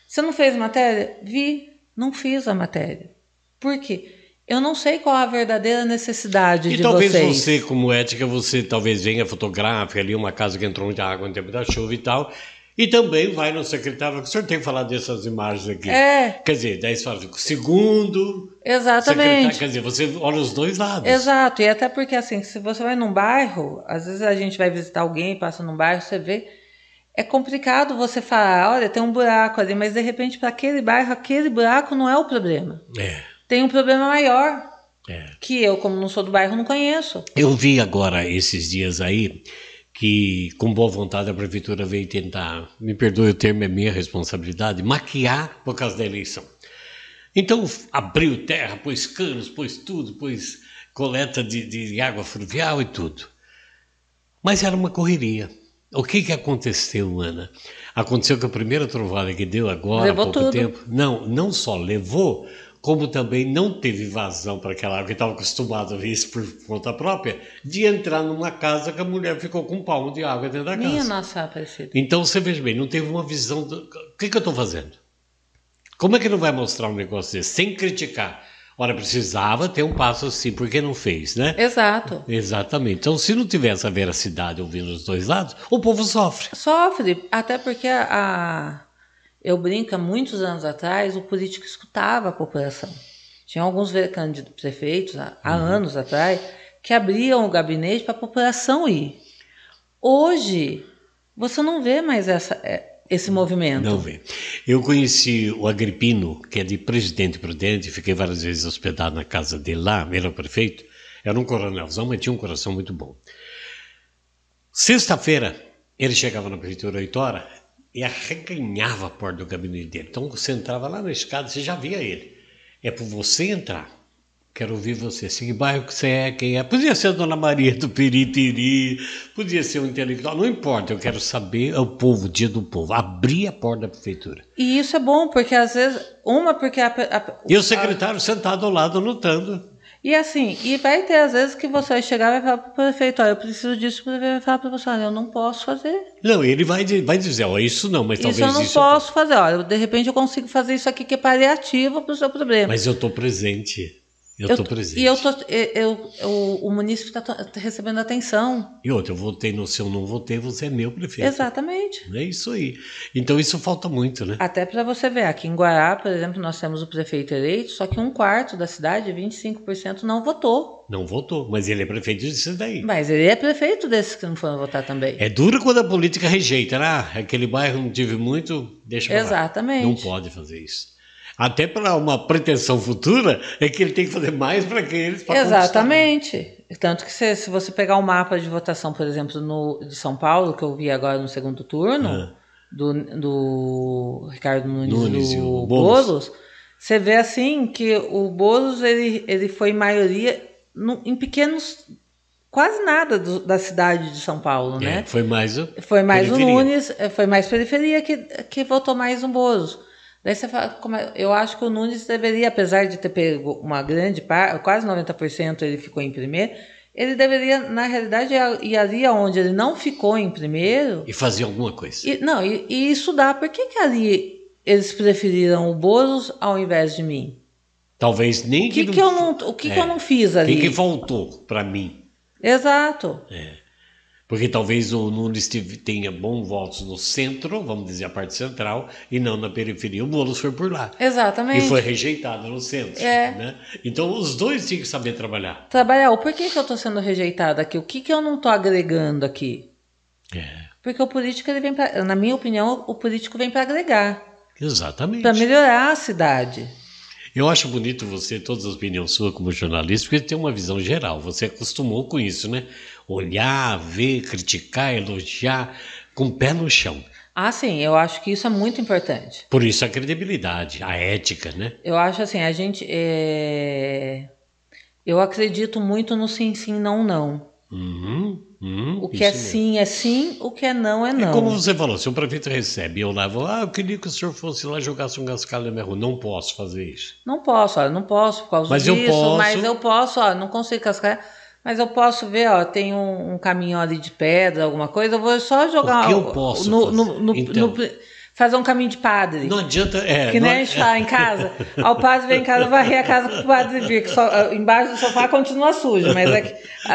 você não fez matéria? Vi. Não fiz a matéria. Por quê? Eu não sei qual a verdadeira necessidade de vocês. E talvez você, como ética, você talvez venha fotográfica ali, uma casa que entrou muita água no tempo da chuva e tal, e também vai no secretário, o senhor tem que falar dessas imagens aqui. Quer dizer, daí você fala, segundo... Exatamente. Quer dizer, você olha os dois lados. Exato, e até porque assim, se você vai num bairro, às vezes a gente vai visitar alguém, passa num bairro, você vê... É complicado você falar, olha, tem um buraco ali, mas de repente para aquele bairro, aquele buraco não é o problema. Tem um problema maior, que eu, como não sou do bairro, não conheço. Eu vi agora, esses dias aí, que com boa vontade a prefeitura veio tentar, me perdoe o termo, é minha responsabilidade, maquiar por causa da eleição. Então abriu terra, pôs canos, pôs tudo, pôs coleta de água fluvial e tudo. Mas era uma correria. O que aconteceu, Ana? Aconteceu que a primeira trovada que deu agora, há pouco tempo... Não só levou, como também não teve vazão para aquela água, que estava acostumado a ver isso por conta própria, de entrar numa casa que a mulher ficou com um palmo de água dentro da Minha casa. nossa, Aparecida. Então você veja bem, não teve uma visão do... O que eu estou fazendo? Como é que não vai mostrar um negócio desse sem criticar? Ora, precisava ter um passo assim, por que não fez, né? Exato. Exatamente. Então, se não tiver essa veracidade ouvindo os dois lados, o povo sofre. Sofre, até porque eu brinco, há muitos anos atrás, o político escutava a população. Tinha alguns candidatos prefeitos, há anos atrás, que abriam o gabinete para a população ir. Hoje, você não vê mais esse movimento. Não vê. Eu conheci o Agripino, que é de Presidente Prudente, fiquei várias vezes hospedado na casa dele lá, ele era o prefeito, era um coronelzão, mas tinha um coração muito bom. Sexta-feira, ele chegava na prefeitura 8 horas e arreganhava a porta do gabinete dele. Então você entrava lá na escada, você já via ele. É por você entrar. Quero ouvir você. Que bairro que você é, quem é. Podia ser a Dona Maria do Piritiri, podia ser um intelectual, não importa. Eu quero saber o povo, o dia do povo. Abrir a porta da prefeitura. E isso é bom, porque às vezes, porque e o secretário sentado ao lado anotando. E assim, e vai ter às vezes que você vai chegar e vai falar para o prefeito, olha, eu preciso disso, o prefeito vai falar para você, olha, eu não posso fazer. Não, ele vai dizer, ó, isso não, mas talvez isso... Isso eu não posso fazer, olha, de repente eu consigo fazer isso aqui que é paliativo para o seu problema. Mas eu estou presente. Eu estou presente. E o munícipe está recebendo atenção. E outra, eu votei no seu, não votei, você é meu prefeito. Exatamente. É isso aí. Então isso falta muito, né? Até para você ver, aqui em Guará, por exemplo, nós temos o prefeito eleito, só que 1/4 da cidade, 25%, não votou. Não votou, mas ele é prefeito disso daí. Mas ele é prefeito desses que não foram votar também. É duro quando a política rejeita, né? Aquele bairro não tive muito, deixa pra lá. Exatamente. Não pode fazer isso. Até para uma pretensão futura, é que ele tem que fazer mais para aqueles. Exatamente. Tanto que se você pegar o mapa de votação, por exemplo, de São Paulo, que eu vi agora no segundo turno, do Ricardo Nunes e do Boulos, você vê assim que o Boulos ele foi maioria em pequenos, quase nada da cidade de São Paulo, né? Foi mais o Nunes, foi mais periferia que votou mais no Boulos. Daí você fala, eu acho que o Nunes deveria, apesar de ter pego uma grande parte, quase 90% ele ficou em primeiro, ele deveria, na realidade, ir ali onde ele não ficou em primeiro... E fazer alguma coisa. E estudar. Por que ali eles preferiram o Boulos ao invés de mim? Talvez nem o que eu não fiz ali? O que faltou para mim? Exato. Porque talvez o Nunes tenha bons votos no centro, vamos dizer, a parte central, e não na periferia. O Boulos foi por lá. Exatamente. E foi rejeitado no centro. Né? Então, os dois tinham que saber trabalhar. Por que eu estou sendo rejeitado aqui? O que eu não estou agregando aqui? Porque o político, ele vem na minha opinião, o político vem para agregar. Exatamente. Para melhorar a cidade. Eu acho bonito você, todas as opiniões suas como jornalista, porque tem uma visão geral. Você acostumou com isso, né? Olhar, ver, criticar, elogiar, com o pé no chão. Ah, sim, eu acho que isso é muito importante. Por isso a credibilidade, a ética, né? Eu acho assim, eu acredito muito no sim, sim, não, não. O que é sim, o que é não, é não. É como você falou, se o prefeito recebe, eu levo, eu queria que o senhor fosse lá e jogasse um cascalho na minha rua. Não posso fazer isso. Não posso, não posso por causa disso, mas eu posso, não consigo cascar. Mas eu posso ver, tem um caminho ali de pedra, alguma coisa, eu vou só jogar... O que eu posso fazer um caminho de padre. Não adianta... que nem a gente fala em casa. O padre vem em casa, varrer a casa com o padre vir, que embaixo do sofá continua sujo, mas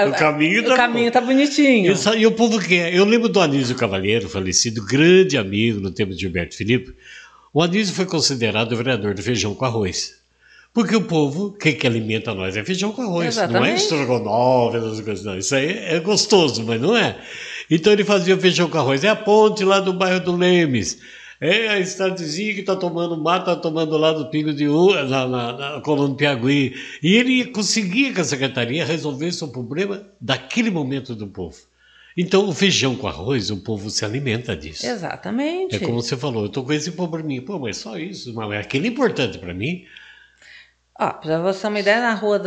o caminho tá bonitinho. E o povo quer. Eu lembro do Anísio Cavalheiro, falecido, grande amigo no tempo de Gilberto Filipe. O Anísio foi considerado o vereador do feijão com arroz. Porque o povo, o que alimenta nós é feijão com arroz. Exatamente. Não é estrogonofe, essas coisas, não. Isso aí é gostoso, mas não é. Então ele fazia feijão com arroz. É a ponte lá do bairro do Lemes. É a estradezinha que está tomando mato, está tomando lá do Pingo de Ouro, na Colônia Piagüí. E ele conseguia que a secretaria resolvesse o problema daquele momento do povo. Então, o feijão com arroz, o povo se alimenta disso. Exatamente. É como você falou, eu estou com esse probleminha. Pô, mas só isso, mas aquele é importante para mim. Para você ter uma ideia, na rua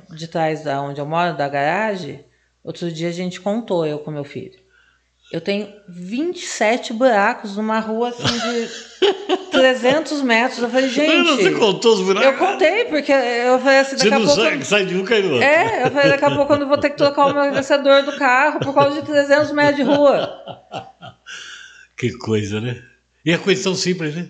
de trás da onde eu moro, da garagem, outro dia a gente contou, eu com meu filho. Eu tenho 27 buracos numa rua assim de 300 metros. Eu falei, gente... Você contou os buracos? Eu contei, porque eu falei assim, daqui a pouco... Você não sai de um, cai no outro. Eu falei, daqui a pouco eu não vou ter que trocar o meu aquecedor do carro por causa de 300 metros de rua. Que coisa, né? E a coisa tão simples, né?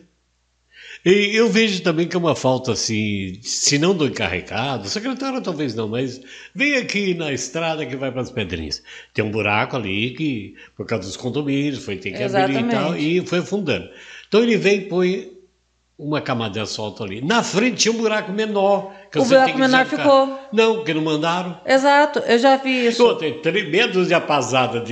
E eu vejo também que é uma falta, assim, se não do encarregado, secretário talvez não, mas vem aqui na estrada que vai para as Pedrinhas. Tem um buraco ali que, por causa dos condomínios, tem que abrir e tal, e foi afundando. Então ele vem e põe uma camada de asfalto ali. Na frente tinha um buraco menor. Que o buraco menor ficou. Não, porque não mandaram. Exato, eu já vi isso. Tem meia dúzia de apazada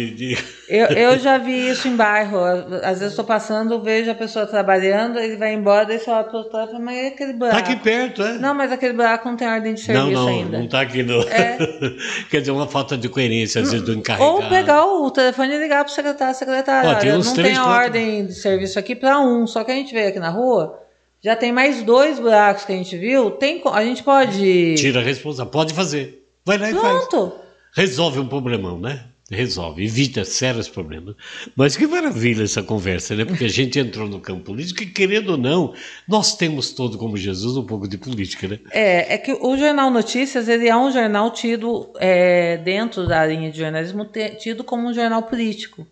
Eu já vi isso em bairro. Às vezes estou passando, vejo a pessoa trabalhando, ele vai embora, daí você olha para o outro lado e fala, mas é aquele buraco. Tá aqui perto, é? Não, mas aquele buraco não tem ordem de serviço ainda. Não tá aqui, não. Quer dizer, uma falta de coerência, às vezes, do encarregado. Ou pegar o telefone e ligar para o secretário. Tem não tem a ordem de serviço aqui para um, só que a gente veio aqui na rua... Já tem mais 2 buracos que a gente viu. A gente pode... Tira a responsabilidade. Pode fazer. Vai lá e Pronto. faz. Resolve um problemão, né? Resolve. Evita sérios problemas. Mas que maravilha essa conversa, né? Porque a gente entrou no campo político e, querendo ou não, nós temos todo, como Jesus, um pouco de política, né? É que o Jornal Notícias, ele é um jornal tido, dentro da linha de jornalismo, tido como um jornal político.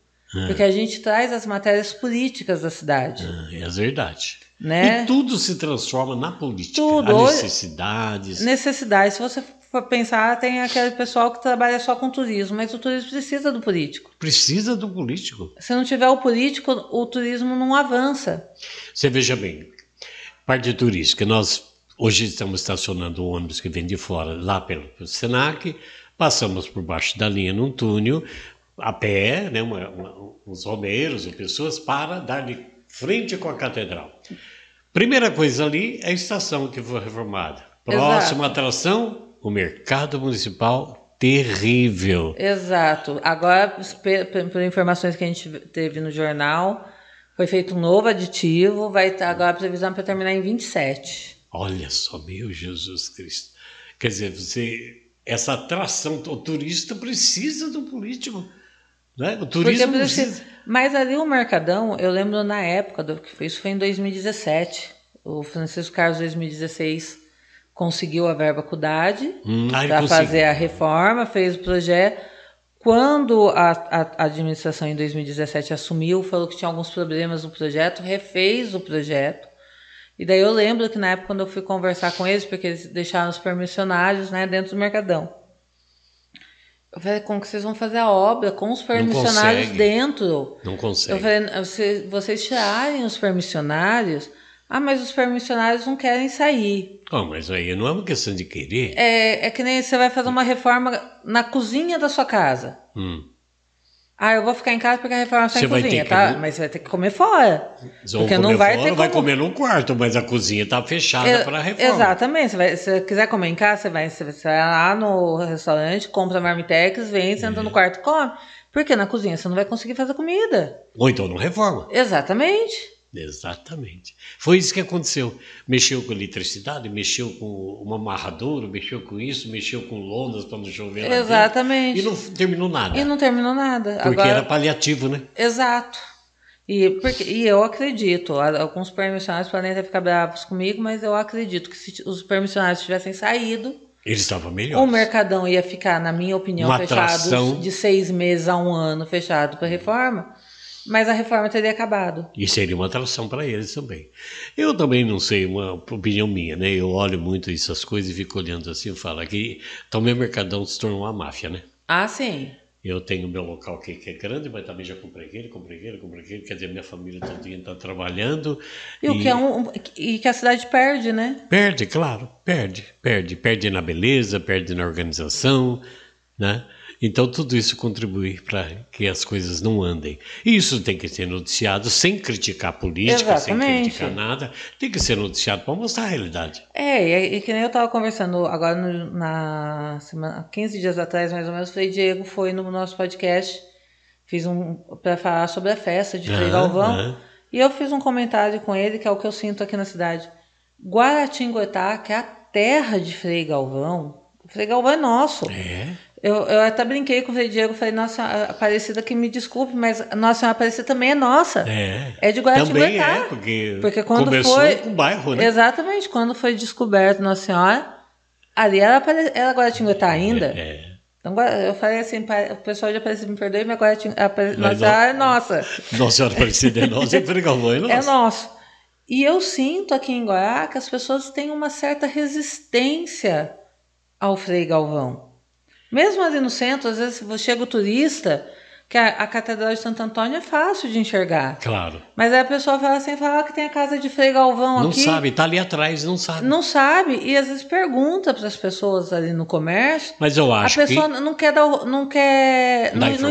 Porque a gente traz as matérias políticas da cidade. É verdade. Né? E tudo se transforma na política. Tudo. Há necessidades. Necessidades. Se você for pensar, tem aquele pessoal que trabalha só com turismo, mas o turismo precisa do político. Precisa do político. Se não tiver o político, o turismo não avança. Você veja bem, parte turística, nós hoje estamos estacionando o ônibus que vem de fora, lá pelo Senac, passamos por baixo da linha num túnel, a pé, né, uns romeiros ou pessoas para dar-lhe frente com a catedral. Primeira coisa ali é a estação que foi reformada. Próxima atração, o mercado municipal, terrível. Exato. Agora, por informações que a gente teve no jornal, foi feito um novo aditivo, vai estar agora a previsão para terminar em 27. Olha só, meu Jesus Cristo. Quer dizer, essa atração, o turista precisa do político. Né? O turismo precisa. Mas ali o Mercadão, eu lembro na época, isso foi em 2017, o Francisco Carlos, 2016, conseguiu a verba com o DAD para fazer a reforma, fez o projeto. Quando a administração em 2017 assumiu, falou que tinha alguns problemas no projeto, refez o projeto. E daí eu lembro que na época, quando eu fui conversar com eles, porque eles deixaram os permissionários, né, dentro do Mercadão, eu falei, como que vocês vão fazer a obra com os permissionários dentro? Não consegue. Eu falei, vocês tirarem os permissionários, mas os permissionários não querem sair. Mas aí não é uma questão de querer. É que nem você vai fazer uma reforma na cozinha da sua casa. Eu vou ficar em casa porque a reforma está em cozinha, tá? Mas você vai ter que comer fora. Porque não vai ter como... vai comer no quarto, mas a cozinha está fechada para a reforma. Exatamente. Se você quiser comer em casa, você vai lá no restaurante, compra marmitex, vem, senta no quarto e come. Porque na cozinha você não vai conseguir fazer comida. Ou então não reforma. Exatamente. Exatamente. Foi isso que aconteceu. Mexeu com eletricidade, mexeu com uma amarradora, mexeu com isso, mexeu com lonas para não chover. Exatamente. E não terminou nada. Porque era paliativo, né? Exato. E eu acredito, alguns permissionários podem até ficar bravos comigo, mas eu acredito que se os permissionários tivessem saído, eles estavam melhores. O Mercadão ia ficar, na minha opinião, fechado de 6 meses a 1 ano, fechado para reforma. Mas a reforma teria acabado. E seria uma atração para eles também. Eu também não sei, uma opinião minha, né? Eu olho muito essas coisas e fico olhando assim e falo que também o Mercadão se tornou uma máfia, né? Sim. Eu tenho meu local que é grande, mas também já comprei aquele. Quer dizer, minha família todinha está trabalhando. E que a cidade perde, né? Perde, claro. Perde na beleza, perde na organização, né? Então, tudo isso contribui para que as coisas não andem. E isso tem que ser noticiado sem criticar a política, sem criticar nada. Tem que ser noticiado para mostrar a realidade. E que nem eu estava conversando agora na semana, 15 dias atrás, mais ou menos, o Frei Diego foi no nosso podcast, fiz para falar sobre a festa de Frei Galvão, e eu fiz um comentário com ele, que é o que eu sinto aqui na cidade. Guaratinguetá, que é a terra de Frei Galvão, o Frei Galvão é nosso. Eu até brinquei com o Frei Diego, falei, Nossa Aparecida, que me desculpe, mas Nossa Senhora Aparecida também é nossa. É de Guaratinguetá. Também porque quando começou foi, com o bairro, né? Exatamente, quando foi descoberto Nossa Senhora, ali era Guaratinguetá ainda. Então eu falei assim, o pessoal de Aparecida me perdoe, mas Nossa Senhora é nossa. Nossa Senhora Aparecida é nossa e Frei Galvão é nosso. É nosso. E eu sinto aqui em Guará que as pessoas têm uma certa resistência ao Frei Galvão. Mesmo ali no centro, às vezes chega o turista, que a Catedral de Santo Antônio é fácil de enxergar. Claro. Mas aí a pessoa fala assim, que tem a casa de Frei Galvão não aqui. Não sabe, tá ali atrás, não sabe. Não sabe, e às vezes pergunta para as pessoas ali no comércio. Mas eu acho a pessoa não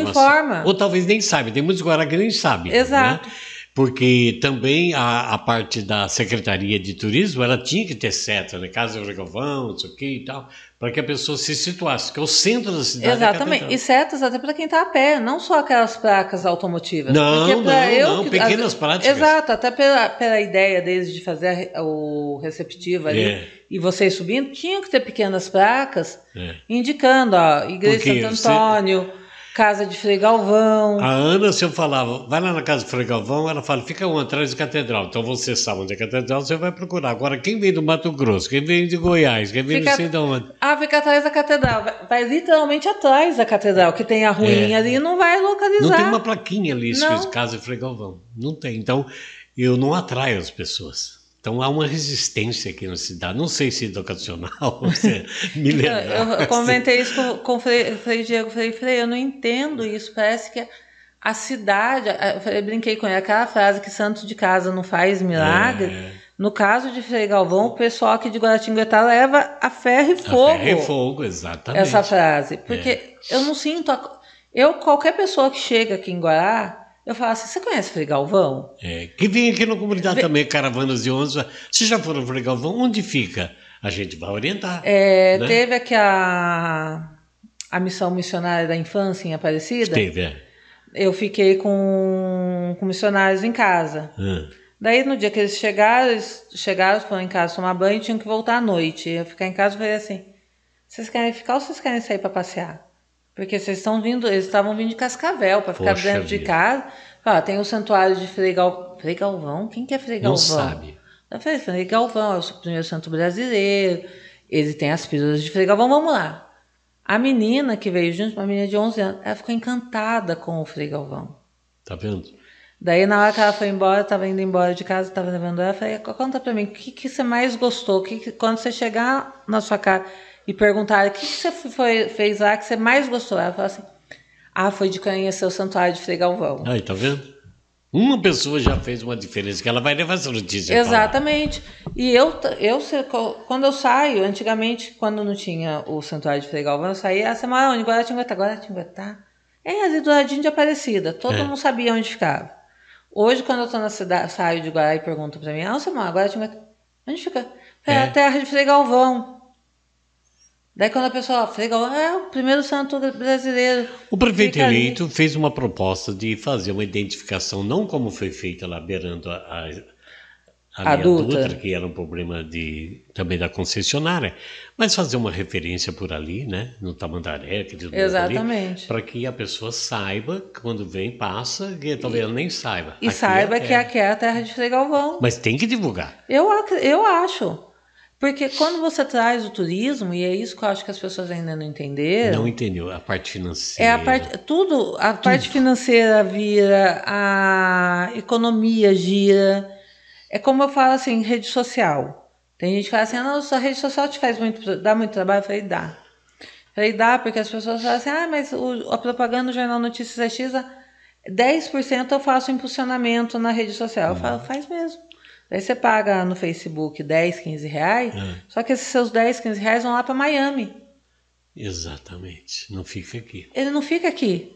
informa. Ou talvez nem sabe, tem muitos Guará que nem sabem. Exato. Né? Porque também a parte da Secretaria de Turismo, ela tinha que ter seta, né? Casa do Galvão, não sei o que e tal, para que a pessoa se situasse, porque o centro da cidade Exatamente, e setas até para quem está a pé, não só aquelas placas automotivas. Não, pequenas práticas. Exato, até pela ideia deles de fazer o receptivo ali, e vocês subindo, tinham que ter pequenas placas indicando, Igreja de Santo Antônio... Casa de Frei Galvão. A Ana, se eu falava, vai lá na casa de Frei Galvão, ela fala, fica atrás da catedral. Então você sabe onde é a catedral, você vai procurar. Agora, quem vem do Mato Grosso, quem vem de Goiás, quem vem não sei de onde. Fica atrás da catedral. Vai literalmente atrás da catedral, que tem a ruína ali e não vai localizar. Não tem uma plaquinha ali, casa de Frei Galvão. Não tem. Então, eu não atraio as pessoas. Então há uma resistência aqui na cidade, não sei se educacional ou se é milenar. Eu comentei isso com o Frei Diego, Frei, eu não entendo isso, parece que a cidade, eu brinquei com ele, aquela frase que santo de casa não faz milagre, no caso de Frei Galvão, o pessoal aqui de Guaratinguetá leva a ferro e fogo. A ferro e fogo, exatamente. Essa frase, porque eu não sinto, qualquer pessoa que chega aqui em Guará, eu falo assim, você conhece Frei Galvão? Que vem aqui na comunidade também, caravanas de ônibus. Se já foram Frei Galvão, onde fica? A gente vai orientar. Né? Teve aqui a missão missionária da infância em Aparecida. Teve, Eu fiquei com missionários em casa. Daí, no dia que eles chegaram, foram em casa tomar banho e tinham que voltar à noite. Eu ficar em casa e falei assim, vocês querem ficar ou vocês querem sair para passear? Porque eles estavam vindo de Cascavel para ficar dentro de casa. Tem o santuário de Frei Galvão. Quem que é Frei Galvão? Não sabe. Eu falei, Frei Galvão é o primeiro santo brasileiro. Ele tem as pílulas de Frei Galvão, vamos lá. A menina que veio junto, uma menina de 11 anos, ela ficou encantada com o Frei Galvão. Tá vendo? Daí, na hora que ela foi embora, estava indo embora de casa, estava levando ela, eu falei, conta para mim, o que você mais gostou? Quando você chegar na sua casa... E perguntaram, o que você fez lá que você mais gostou? Ela falou assim, foi de conhecer o santuário de Frei Galvão. Aí, tá vendo? Uma pessoa já fez uma diferença, que ela vai levar essa notícia. Exatamente. E quando eu saio, antigamente, quando não tinha o santuário de Frei Galvão, eu saía, você mora onde? Guaratinguetá. Ali do ladinho de Aparecida. Todo mundo sabia onde ficava. Hoje, quando eu estou na cidade, saio de Guará e pergunto para mim, você mora Guaratinguetá? Onde fica? A terra de Frei Galvão. Daí quando a pessoa Frei Galvão é o primeiro santo brasileiro. O prefeito eleito fez uma proposta de fazer uma identificação, não como foi feita lá beirando a Dutra, que era um problema também da concessionária, mas fazer uma referência por ali, né, no Tamandaré, exatamente, para que a pessoa saiba, quando vem, passa, que talvez ela nem saiba. E saiba que aqui é a terra de Frei Galvão. Mas tem que divulgar. Eu acho. Porque quando você traz o turismo, e é isso que eu acho que as pessoas ainda não entenderam... Não entendeu, a parte financeira... A parte financeira vira, a economia gira. É como eu falo assim, rede social. Tem gente que fala assim, nossa, a rede social dá muito trabalho? Eu falei, dá. Dá, porque as pessoas falam assim, mas a propaganda do Jornal Notícias é X, 10% eu faço impulsionamento na rede social. Eu falo, faz mesmo. Daí você paga no Facebook 10, 15 reais, só que esses seus 10, 15 reais vão lá para Miami. Exatamente, não fica aqui. Ele não fica aqui.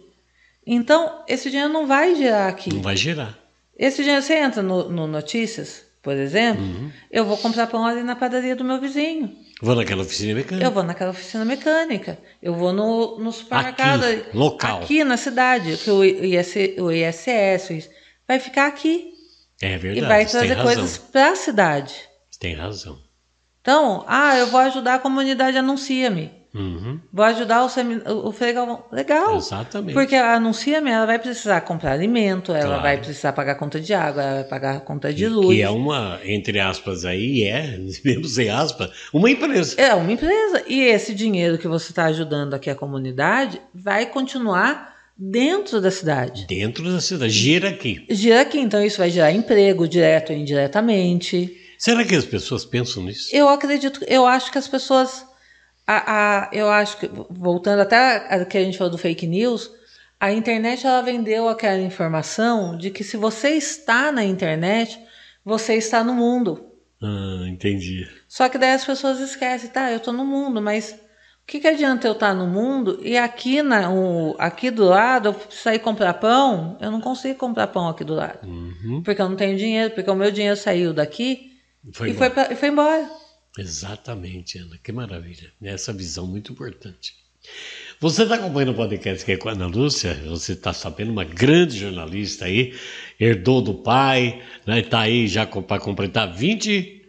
Então, esse dinheiro não vai girar aqui. Não vai girar. Esse dinheiro, você entra no Notícias, por exemplo, eu vou comprar pão ali na padaria do meu vizinho. Vou naquela oficina mecânica. Eu vou naquela oficina mecânica. Eu vou no supermercado. Aqui, local. Aqui na cidade, que o ISS vai ficar aqui. É verdade. E vai trazer coisas para a cidade. Tem razão. Então, eu vou ajudar a comunidade, anuncia-me. Vou ajudar o Frei Galvão. Legal. Exatamente. Porque anuncia-me, ela vai precisar comprar alimento, ela vai precisar pagar conta de água, ela vai pagar conta de luz. Que é uma, entre aspas aí, mesmo sem aspas, uma empresa. É uma empresa. E esse dinheiro que você está ajudando aqui a comunidade vai continuar dentro da cidade. Dentro da cidade. Gira aqui. Gira aqui. Então isso vai gerar emprego, direto ou indiretamente. Será que as pessoas pensam nisso? Eu acredito, eu acho que as pessoas... eu acho que, voltando até a que a gente falou do fake news, a internet ela vendeu aquela informação de que se você está na internet, você está no mundo. Entendi. Só que daí as pessoas esquecem, tá, eu tô no mundo, mas o que adianta eu estar no mundo e aqui, aqui do lado, eu sair comprar pão, eu não consigo comprar pão aqui do lado. Porque eu não tenho dinheiro, porque o meu dinheiro saiu daqui e foi embora. Exatamente, Ana, que maravilha. Essa visão muito importante. Você está acompanhando o podcast aqui com a Ana Lúcia, você está sabendo, uma grande jornalista aí, herdou do pai, né, está aí já para completar 20...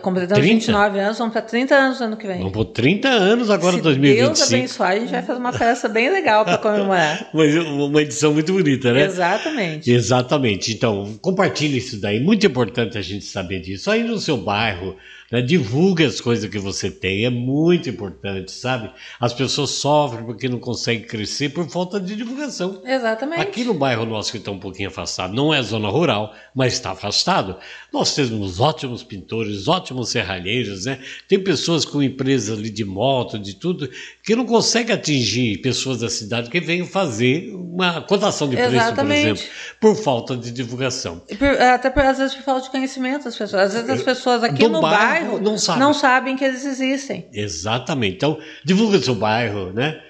Completando 29 anos, vamos para 30 anos no ano que vem. Vamos por 30 anos agora, Se 2025. Deus abençoar, a gente vai fazer uma festa bem legal para comemorar. Uma edição muito bonita, né? Exatamente. Exatamente. Então, compartilhe isso daí. Muito importante a gente saber disso. Aí no seu bairro, né, divulgue as coisas que você tem. É muito importante, sabe? As pessoas sofrem porque não conseguem crescer por falta de divulgação. Exatamente. Aqui no bairro nosso, que está um pouquinho afastado, não é zona rural, mas está afastado, nós temos ótimos pintores, ótimos serralheiros, né? Tem pessoas com empresas ali de moto, de tudo, que não conseguem atingir pessoas da cidade que venham fazer uma cotação de preço, Exatamente. por exemplo, por falta de divulgação. Às vezes por falta de conhecimento das pessoas. Às vezes as pessoas aqui no bairro não sabem que eles existem. Exatamente. Então, divulga o seu bairro, né?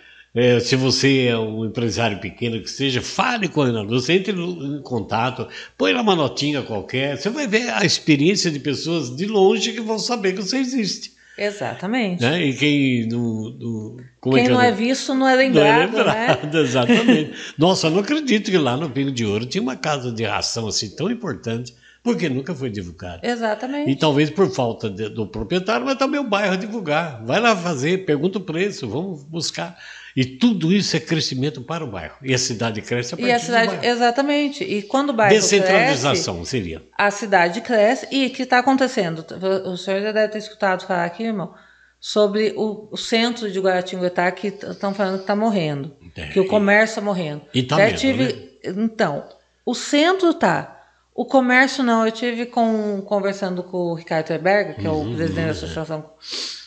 Se você é um empresário pequeno que seja, fale com a Ana Lúcia, entre em contato, põe lá uma notinha qualquer, você vai ver a experiência de pessoas de longe que vão saber que você existe. Exatamente. Né? E quem não é visto não é lembrado, né? Exatamente. Nossa, eu não acredito que lá no Pingo de Ouro tinha uma casa de ração assim tão importante, porque nunca foi divulgado. Exatamente. E talvez por falta do proprietário, mas também o bairro divulgar. Vai lá fazer, pergunta o preço, vamos buscar. E tudo isso é crescimento para o bairro. E a cidade cresce a partir do bairro. Exatamente. E quando o bairro Descentralização cresce, seria. A cidade cresce. E o que está acontecendo? O senhor já deve ter escutado falar aqui, irmão, sobre o centro de Guaratinguetá, que estão falando que está morrendo. Que o comércio está morrendo. E está mesmo, né? Então, o centro está. O comércio não. Eu tive conversando com o Ricardo Terberger, que é o presidente da Associação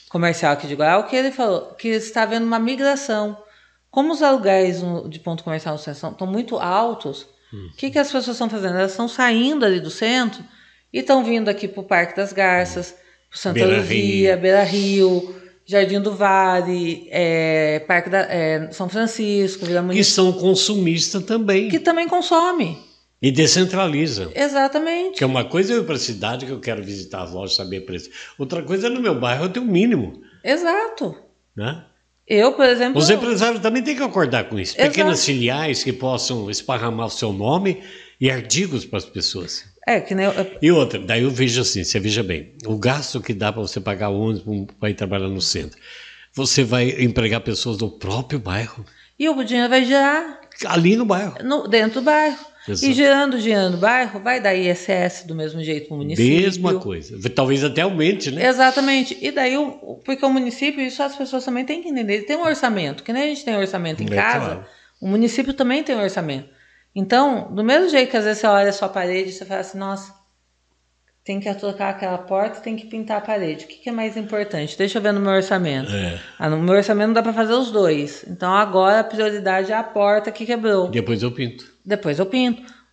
Comercial aqui de Guará, que ele falou que está havendo uma migração. Como os aluguéis de ponto comercial estão muito altos, o que as pessoas estão fazendo? Elas estão saindo ali do centro e estão vindo aqui para o Parque das Garças, para Santa Luzia, Beira Rio, Jardim do Vale, Parque São Francisco, Vila Muniz. E são consumistas também. Que também consome. E descentraliza. Exatamente. Que é uma coisa eu ir para a cidade que eu quero visitar as lojas, saber preço. Outra coisa é no meu bairro eu tenho o mínimo. Exato. Né? Eu, por exemplo... Os empresários também têm que acordar com isso. Pequenas filiais que possam esparramar o seu nome e artigos para as pessoas. Que nem E outra, daí eu vejo assim, você veja bem, o gasto que dá para você pagar o ônibus para ir trabalhar no centro, você vai empregar pessoas do próprio bairro. E o dinheiro vai gerar... Ali no bairro. Dentro do bairro. Exato. E gerando o bairro, vai dar ISS do mesmo jeito no município. Mesma coisa. Talvez até aumente, né? Exatamente. E daí, porque o município, isso as pessoas também têm que entender, ele tem um orçamento. Que nem a gente tem um orçamento em casa, claro. O município também tem um orçamento. Então, do mesmo jeito que às vezes você olha a sua parede e você fala assim, nossa, tem que trocar aquela porta, tem que pintar a parede. O que é mais importante? Deixa eu ver no meu orçamento. No meu orçamento não dá para fazer os dois. Então, agora a prioridade é a porta que quebrou. Depois eu pinto.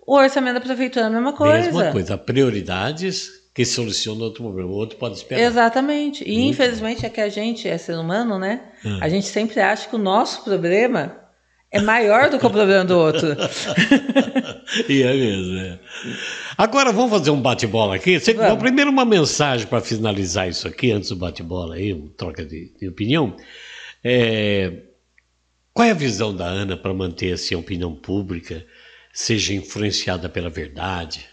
O orçamento da prefeitura é a mesma coisa. Mesma coisa. Prioridades que solucionam outro problema. O outro pode esperar. Exatamente. E infelizmente é que a gente é ser humano, né? A gente sempre acha que o nosso problema é maior do que o problema do outro. E é mesmo, Agora vamos fazer um bate-bola aqui. Primeiro uma mensagem para finalizar isso aqui, antes do bate-bola aí, uma troca de opinião. Qual é a visão da Ana para manter assim, a opinião pública seja influenciada pela verdade?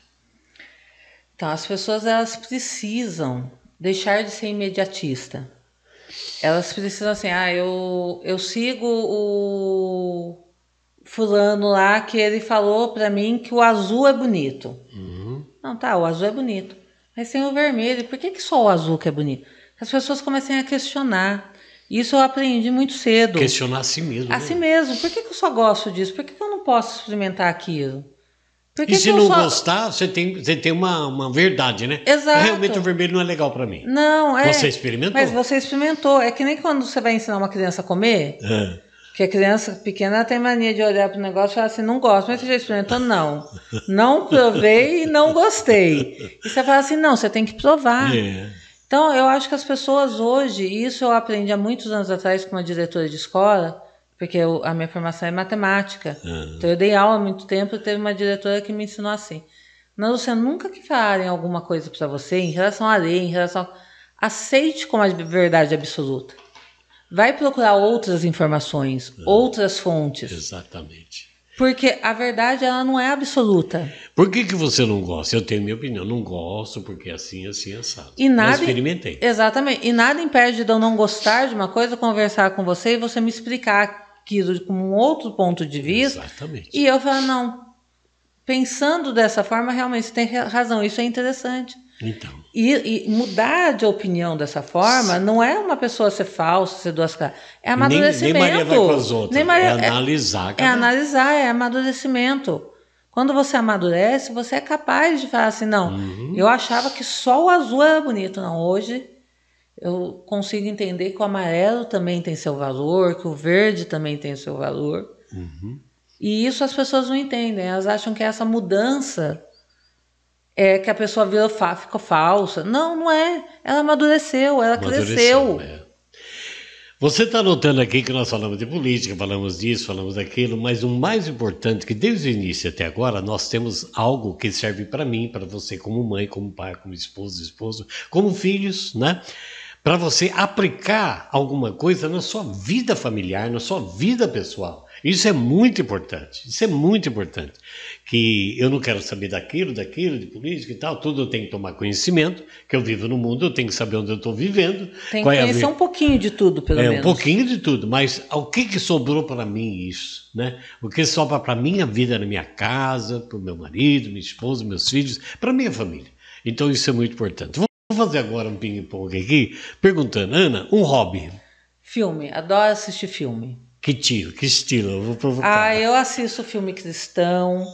Então, as pessoas elas precisam deixar de ser imediatista. Elas precisam assim, eu sigo o fulano lá que ele falou pra mim que o azul é bonito. Não, tá, o azul é bonito. Mas tem o vermelho, por que só o azul que é bonito? As pessoas comecem a questionar. Isso eu aprendi muito cedo. Questionar a si mesmo. A si mesmo. Por que eu só gosto disso? Por que eu não posso experimentar aquilo? E se não gostar, você tem uma verdade, né? Exato. Realmente o vermelho não é legal pra mim. Não, é. Você experimentou? Mas você experimentou. É que nem quando você vai ensinar uma criança a comer. Que a criança pequena tem mania de olhar pro negócio e falar assim, não gosto. Mas você já experimentou? Não. Não provei e não gostei. E você fala assim, não, você tem que provar. Então, eu acho que as pessoas hoje, isso eu aprendi há muitos anos atrás com uma diretora de escola, porque a minha formação é matemática. Então, eu dei aula há muito tempo e teve uma diretora que me ensinou assim. Não, você nunca que falarem alguma coisa para você em relação à lei, em relação... Aceite como a verdade absoluta. Vai procurar outras informações, outras fontes. Exatamente. Porque a verdade, ela não é absoluta. Por que você não gosta? Eu tenho minha opinião. Não gosto porque assim, assado. E nada, mas experimentei. Exatamente. E nada impede de eu não gostar de uma coisa, conversar com você e você me explicar aquilo com um outro ponto de vista. Exatamente. E eu falo, não, pensando dessa forma, realmente você tem razão, isso é interessante. Então. E mudar de opinião dessa forma não é uma pessoa ser falsa, ser duas caras. É amadurecimento. Nem Maria vai com as outras. É analisar. É analisar, é amadurecimento. Quando você amadurece, você é capaz de falar assim, não, eu achava que só o azul era bonito. Não, hoje eu consigo entender que o amarelo também tem seu valor, que o verde também tem seu valor. E isso as pessoas não entendem. Elas acham que essa mudança é que a pessoa ficou falsa. Não, não é. Ela amadureceu, ela cresceu. Você está notando aqui que nós falamos de política, falamos disso, falamos daquilo, mas o mais importante é que desde o início até agora nós temos algo que serve para mim, para você como mãe, como pai, como esposo, como filhos, né? Para você aplicar alguma coisa na sua vida familiar, na sua vida pessoal. Isso é muito importante, que eu não quero saber daquilo, de política e tal, tudo eu tenho que tomar conhecimento, que eu vivo no mundo, eu tenho que saber onde eu estou vivendo. Tem que conhecer um pouquinho de tudo, pelo menos. Um pouquinho de tudo, mas o que sobrou para mim isso, né? O que sobra para minha vida na minha casa, para o meu marido, minha esposa, meus filhos, para minha família. Então isso é muito importante. Vou fazer agora um ping-pong aqui, perguntando, Ana, um hobby? Filme, adoro assistir filme. Que estilo? Eu vou provocar. Eu assisto filme cristão,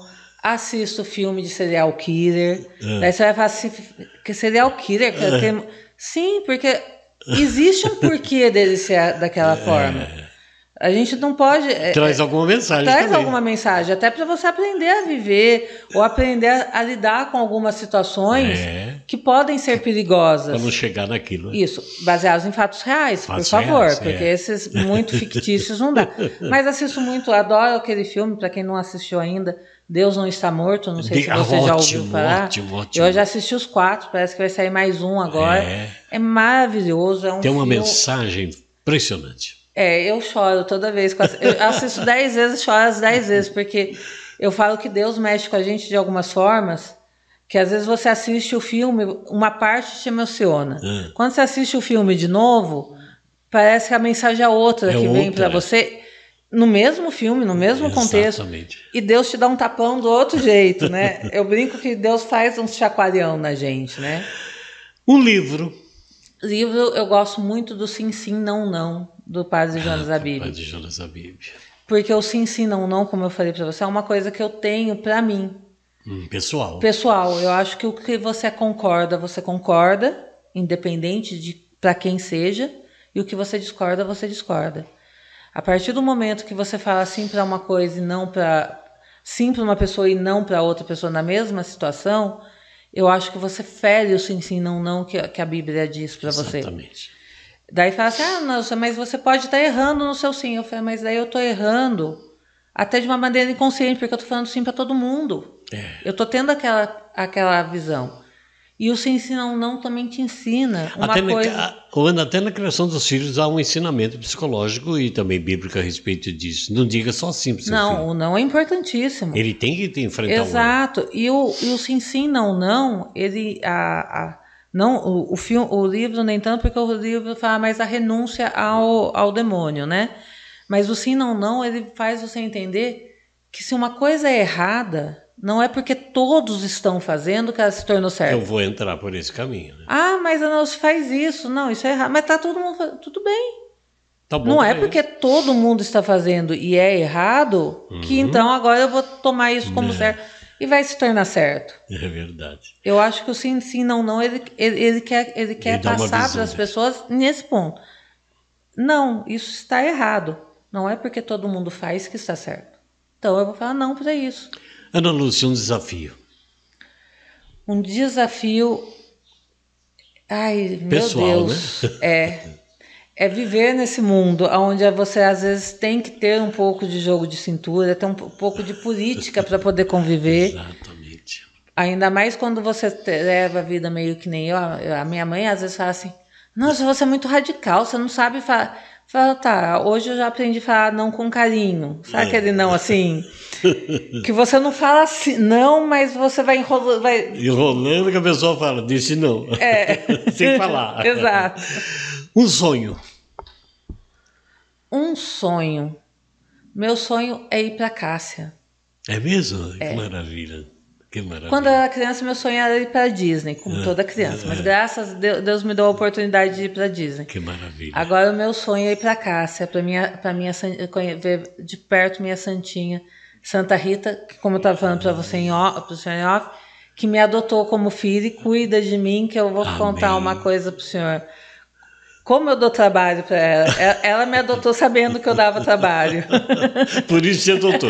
assisto filme de serial killer. Daí você vai falar assim, que serial killer? Sim, porque existe um porquê dele ser daquela forma. A gente não pode... Traz alguma mensagem Traz também. alguma mensagem, até para você aprender a viver, ou aprender a lidar com algumas situações que podem ser perigosas. Para não chegar naquilo. Né? Isso, baseados em fatos reais, por favor, porque esses muito fictícios não dá. Mas assisto muito, adoro aquele filme, para quem não assistiu ainda, Deus Não Está Morto, não sei se você já ouviu falar. Ótimo. Eu já assisti os 4, parece que vai sair mais um agora. É maravilhoso, é um Tem uma filme... mensagem impressionante. Eu choro toda vez. Eu assisto 10 vezes e choro as 10 vezes, porque eu falo que Deus mexe com a gente de algumas formas, que às vezes você assiste o filme, uma parte te emociona. Quando você assiste o filme de novo, parece que a mensagem é outra que vem para você, no mesmo filme, no mesmo contexto. E Deus te dá um tapão do outro jeito, né? Eu brinco que Deus faz um chacoalhão na gente, né? Um livro. Eu gosto muito do Sim, Sim, Não, Não, do Padre Jonas Habib. Padre Jonas Habib. Porque o sim, sim, não, não, como eu falei para você, é uma coisa que eu tenho para mim. Pessoal. Pessoal, eu acho que o que você concorda, independente de para quem seja, e o que você discorda, você discorda. A partir do momento que você fala sim para uma coisa e não para... Sim para uma pessoa e não para outra pessoa na mesma situação, eu acho que você fere o sim, sim, não, não que a Bíblia diz para você. Exatamente. Daí fala assim, nossa, mas você pode estar errando no seu sim. Eu falei, mas daí eu estou errando até de uma maneira inconsciente, porque eu estou falando sim para todo mundo. Eu estou tendo aquela visão. E o sim, sim, não, não também te ensina uma coisa... Até na criação dos filhos há um ensinamento psicológico e também bíblico a respeito disso. Não diga só sim para o seu filho. Não, o não é importantíssimo. Ele tem que te enfrentar. Exato. E o sim, sim, não, não, Não, o livro nem tanto, porque o livro fala mais a renúncia ao demônio, né? Mas o sim, não, ele faz você entender que se uma coisa é errada, não é porque todos estão fazendo que ela se tornou certa. Eu vou entrar por esse caminho, né? Ah, mas não se faz isso. Não, isso é errado. Mas tá todo mundo fazendo. Tudo bem. Tá bom, não é porque todo mundo está fazendo e é errado que então agora eu vou tomar isso como certo e vai se tornar certo. É verdade. Eu acho que o sim, não, ele quer passar para as pessoas nesse ponto. Não, isso está errado. Não é porque todo mundo faz que está certo. Então eu vou falar não para isso. Ana Lúcia, um desafio. Um desafio. Ai, pessoal, meu Deus. Né? É viver nesse mundo onde você às vezes tem que ter um pouco de jogo de cintura, ter um pouco de política para poder conviver. Exatamente. Ainda mais quando você leva a vida meio que nem eu. A minha mãe às vezes fala assim: nossa, você é muito radical, você não sabe falar. Fala, tá, hoje eu já aprendi a falar não com carinho. Sabe aquele não assim? Que você não fala assim, não, mas você vai enrolando. Enrolando que a pessoa fala, disse não. Sem falar. Exato. Um sonho. Um sonho. Meu sonho é ir para Cássia. É mesmo? Que maravilha. Que maravilha. Quando eu era criança, meu sonho era ir para Disney, como toda criança. Mas graças a Deus me deu a oportunidade de ir para Disney. Que maravilha. Agora o meu sonho é ir para Cássia, para ver de perto minha santinha, Santa Rita, que como eu estava falando para você pro senhor em off, que me adotou como filho e cuida de mim, que eu vou contar uma coisa pro senhor. Como eu dou trabalho para ela. Ela me adotou sabendo que eu dava trabalho. Por isso você adotou.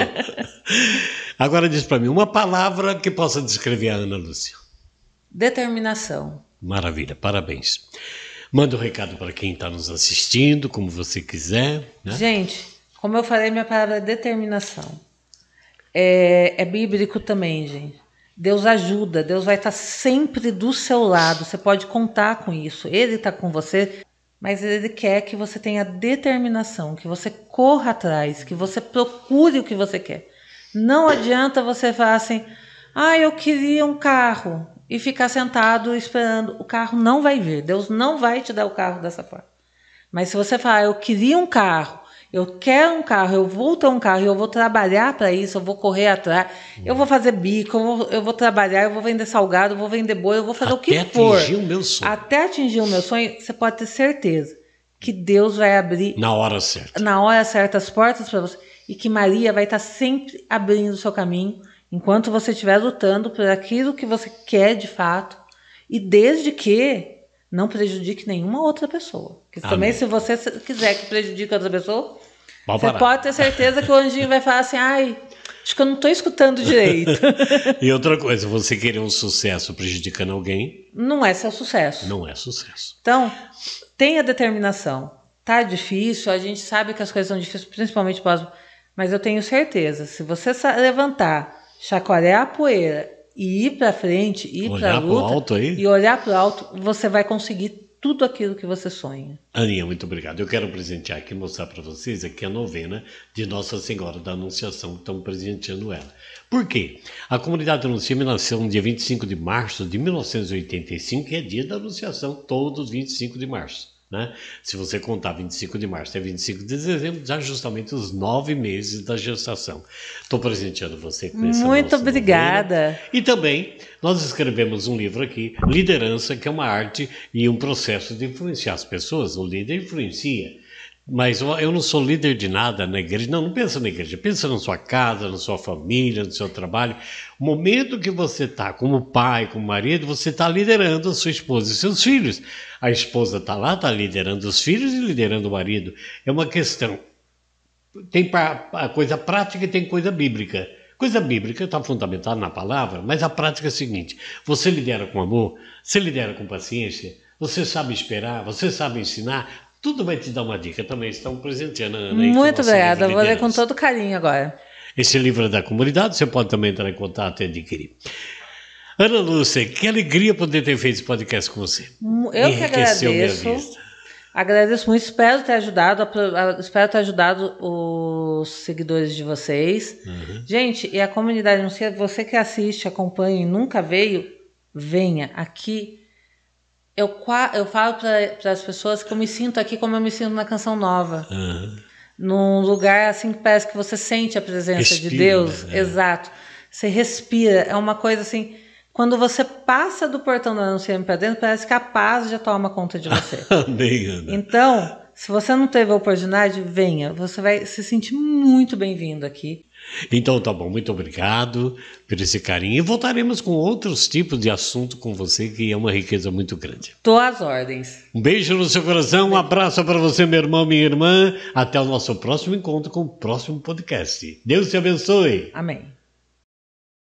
Agora diz para mim, uma palavra que possa descrever a Ana Lúcia. Determinação. Maravilha, parabéns. Manda um recado para quem está nos assistindo, como você quiser. Né? Gente, como eu falei, minha palavra é determinação. É bíblico também, gente. Deus ajuda, Deus vai estar sempre do seu lado. Você pode contar com isso. Ele está com você. Mas ele quer que você tenha determinação, que você corra atrás, que você procure o que você quer. Não adianta você falar assim, eu queria um carro, e ficar sentado esperando. O carro não vai vir, Deus não vai te dar o carro dessa forma. Mas se você falar, eu queria um carro, eu quero um carro, eu vou ter um carro, eu vou trabalhar para isso, eu vou correr atrás, eu vou fazer bico, eu vou trabalhar, eu vou vender salgado, eu vou vender boi, eu vou fazer o que for. Até atingir o meu sonho. Até atingir o meu sonho, você pode ter certeza que Deus vai abrir... Na hora certa. Na hora certa as portas para você. E que Maria vai estar sempre abrindo o seu caminho, enquanto você estiver lutando por aquilo que você quer de fato. E desde que não prejudique nenhuma outra pessoa. Porque também, se você quiser que prejudique outra pessoa, você pode ter certeza que o anjinho vai falar assim, acho que eu não estou escutando direito. E outra coisa, você querer um sucesso prejudicando alguém... Não é seu sucesso. Não é sucesso. Então, tenha determinação. Tá difícil, a gente sabe que as coisas são difíceis, principalmente pós... Mas eu tenho certeza, se você levantar, chacoalhar a poeira e ir para frente, ir para a luta e olhar para o alto, você vai conseguir tudo aquilo que você sonha. Aninha, muito obrigado. Eu quero presentear aqui, mostrar para vocês aqui a novena de Nossa Senhora da Anunciação, que estamos presenteando ela. Por quê? A comunidade Anuncia nasceu no dia 25 de março de 1985, que é dia da Anunciação, todos 25 de março. Né? Se você contar 25 de março até 25 de dezembro, já justamente os 9 meses da gestação. Estou presenteando você com essa Muito obrigada. Novena. E também nós escrevemos um livro aqui, Liderança, que é uma arte e um processo de influenciar as pessoas. O líder influencia. Mas eu não sou líder de nada na igreja. Não pensa na igreja. Pensa na sua casa, na sua família, no seu trabalho. O momento que você está como pai, como marido, você está liderando a sua esposa e seus filhos. A esposa está lá, está liderando os filhos e liderando o marido. É uma questão. Tem a coisa prática e tem coisa bíblica. Coisa bíblica está fundamentada na palavra, mas a prática é a seguinte. Você lidera com amor, você lidera com paciência, você sabe esperar, você sabe ensinar. Tudo vai te dar uma dica. Também estão presenteando a Ana. Muito obrigada. Vou ler com todo carinho agora. Esse livro é da comunidade. Você pode também entrar em contato e adquirir. Ana Lúcia, que alegria poder ter feito esse podcast com você. Eu que agradeço. Agradeço muito. Espero ter ajudado os seguidores de vocês. Gente, e a comunidade Anuncia, você que assiste, acompanha e nunca veio, venha aqui. Eu falo para as pessoas que eu me sinto aqui como eu me sinto na Canção Nova. Num lugar assim que parece que você sente a presença de Deus. Exato. Você respira. É uma coisa assim... Quando você passa do portão da Anunciame para dentro, parece que a paz já toma conta de você. Então, se você não teve a oportunidade, venha. Você vai se sentir muito bem-vindo aqui. Então tá bom, muito obrigado por esse carinho. E voltaremos com outros tipos de assunto com você, que é uma riqueza muito grande. Tô às ordens. Um beijo no seu coração, um abraço para você, meu irmão, minha irmã. Até o nosso próximo encontro com o próximo podcast. Deus te abençoe. Amém.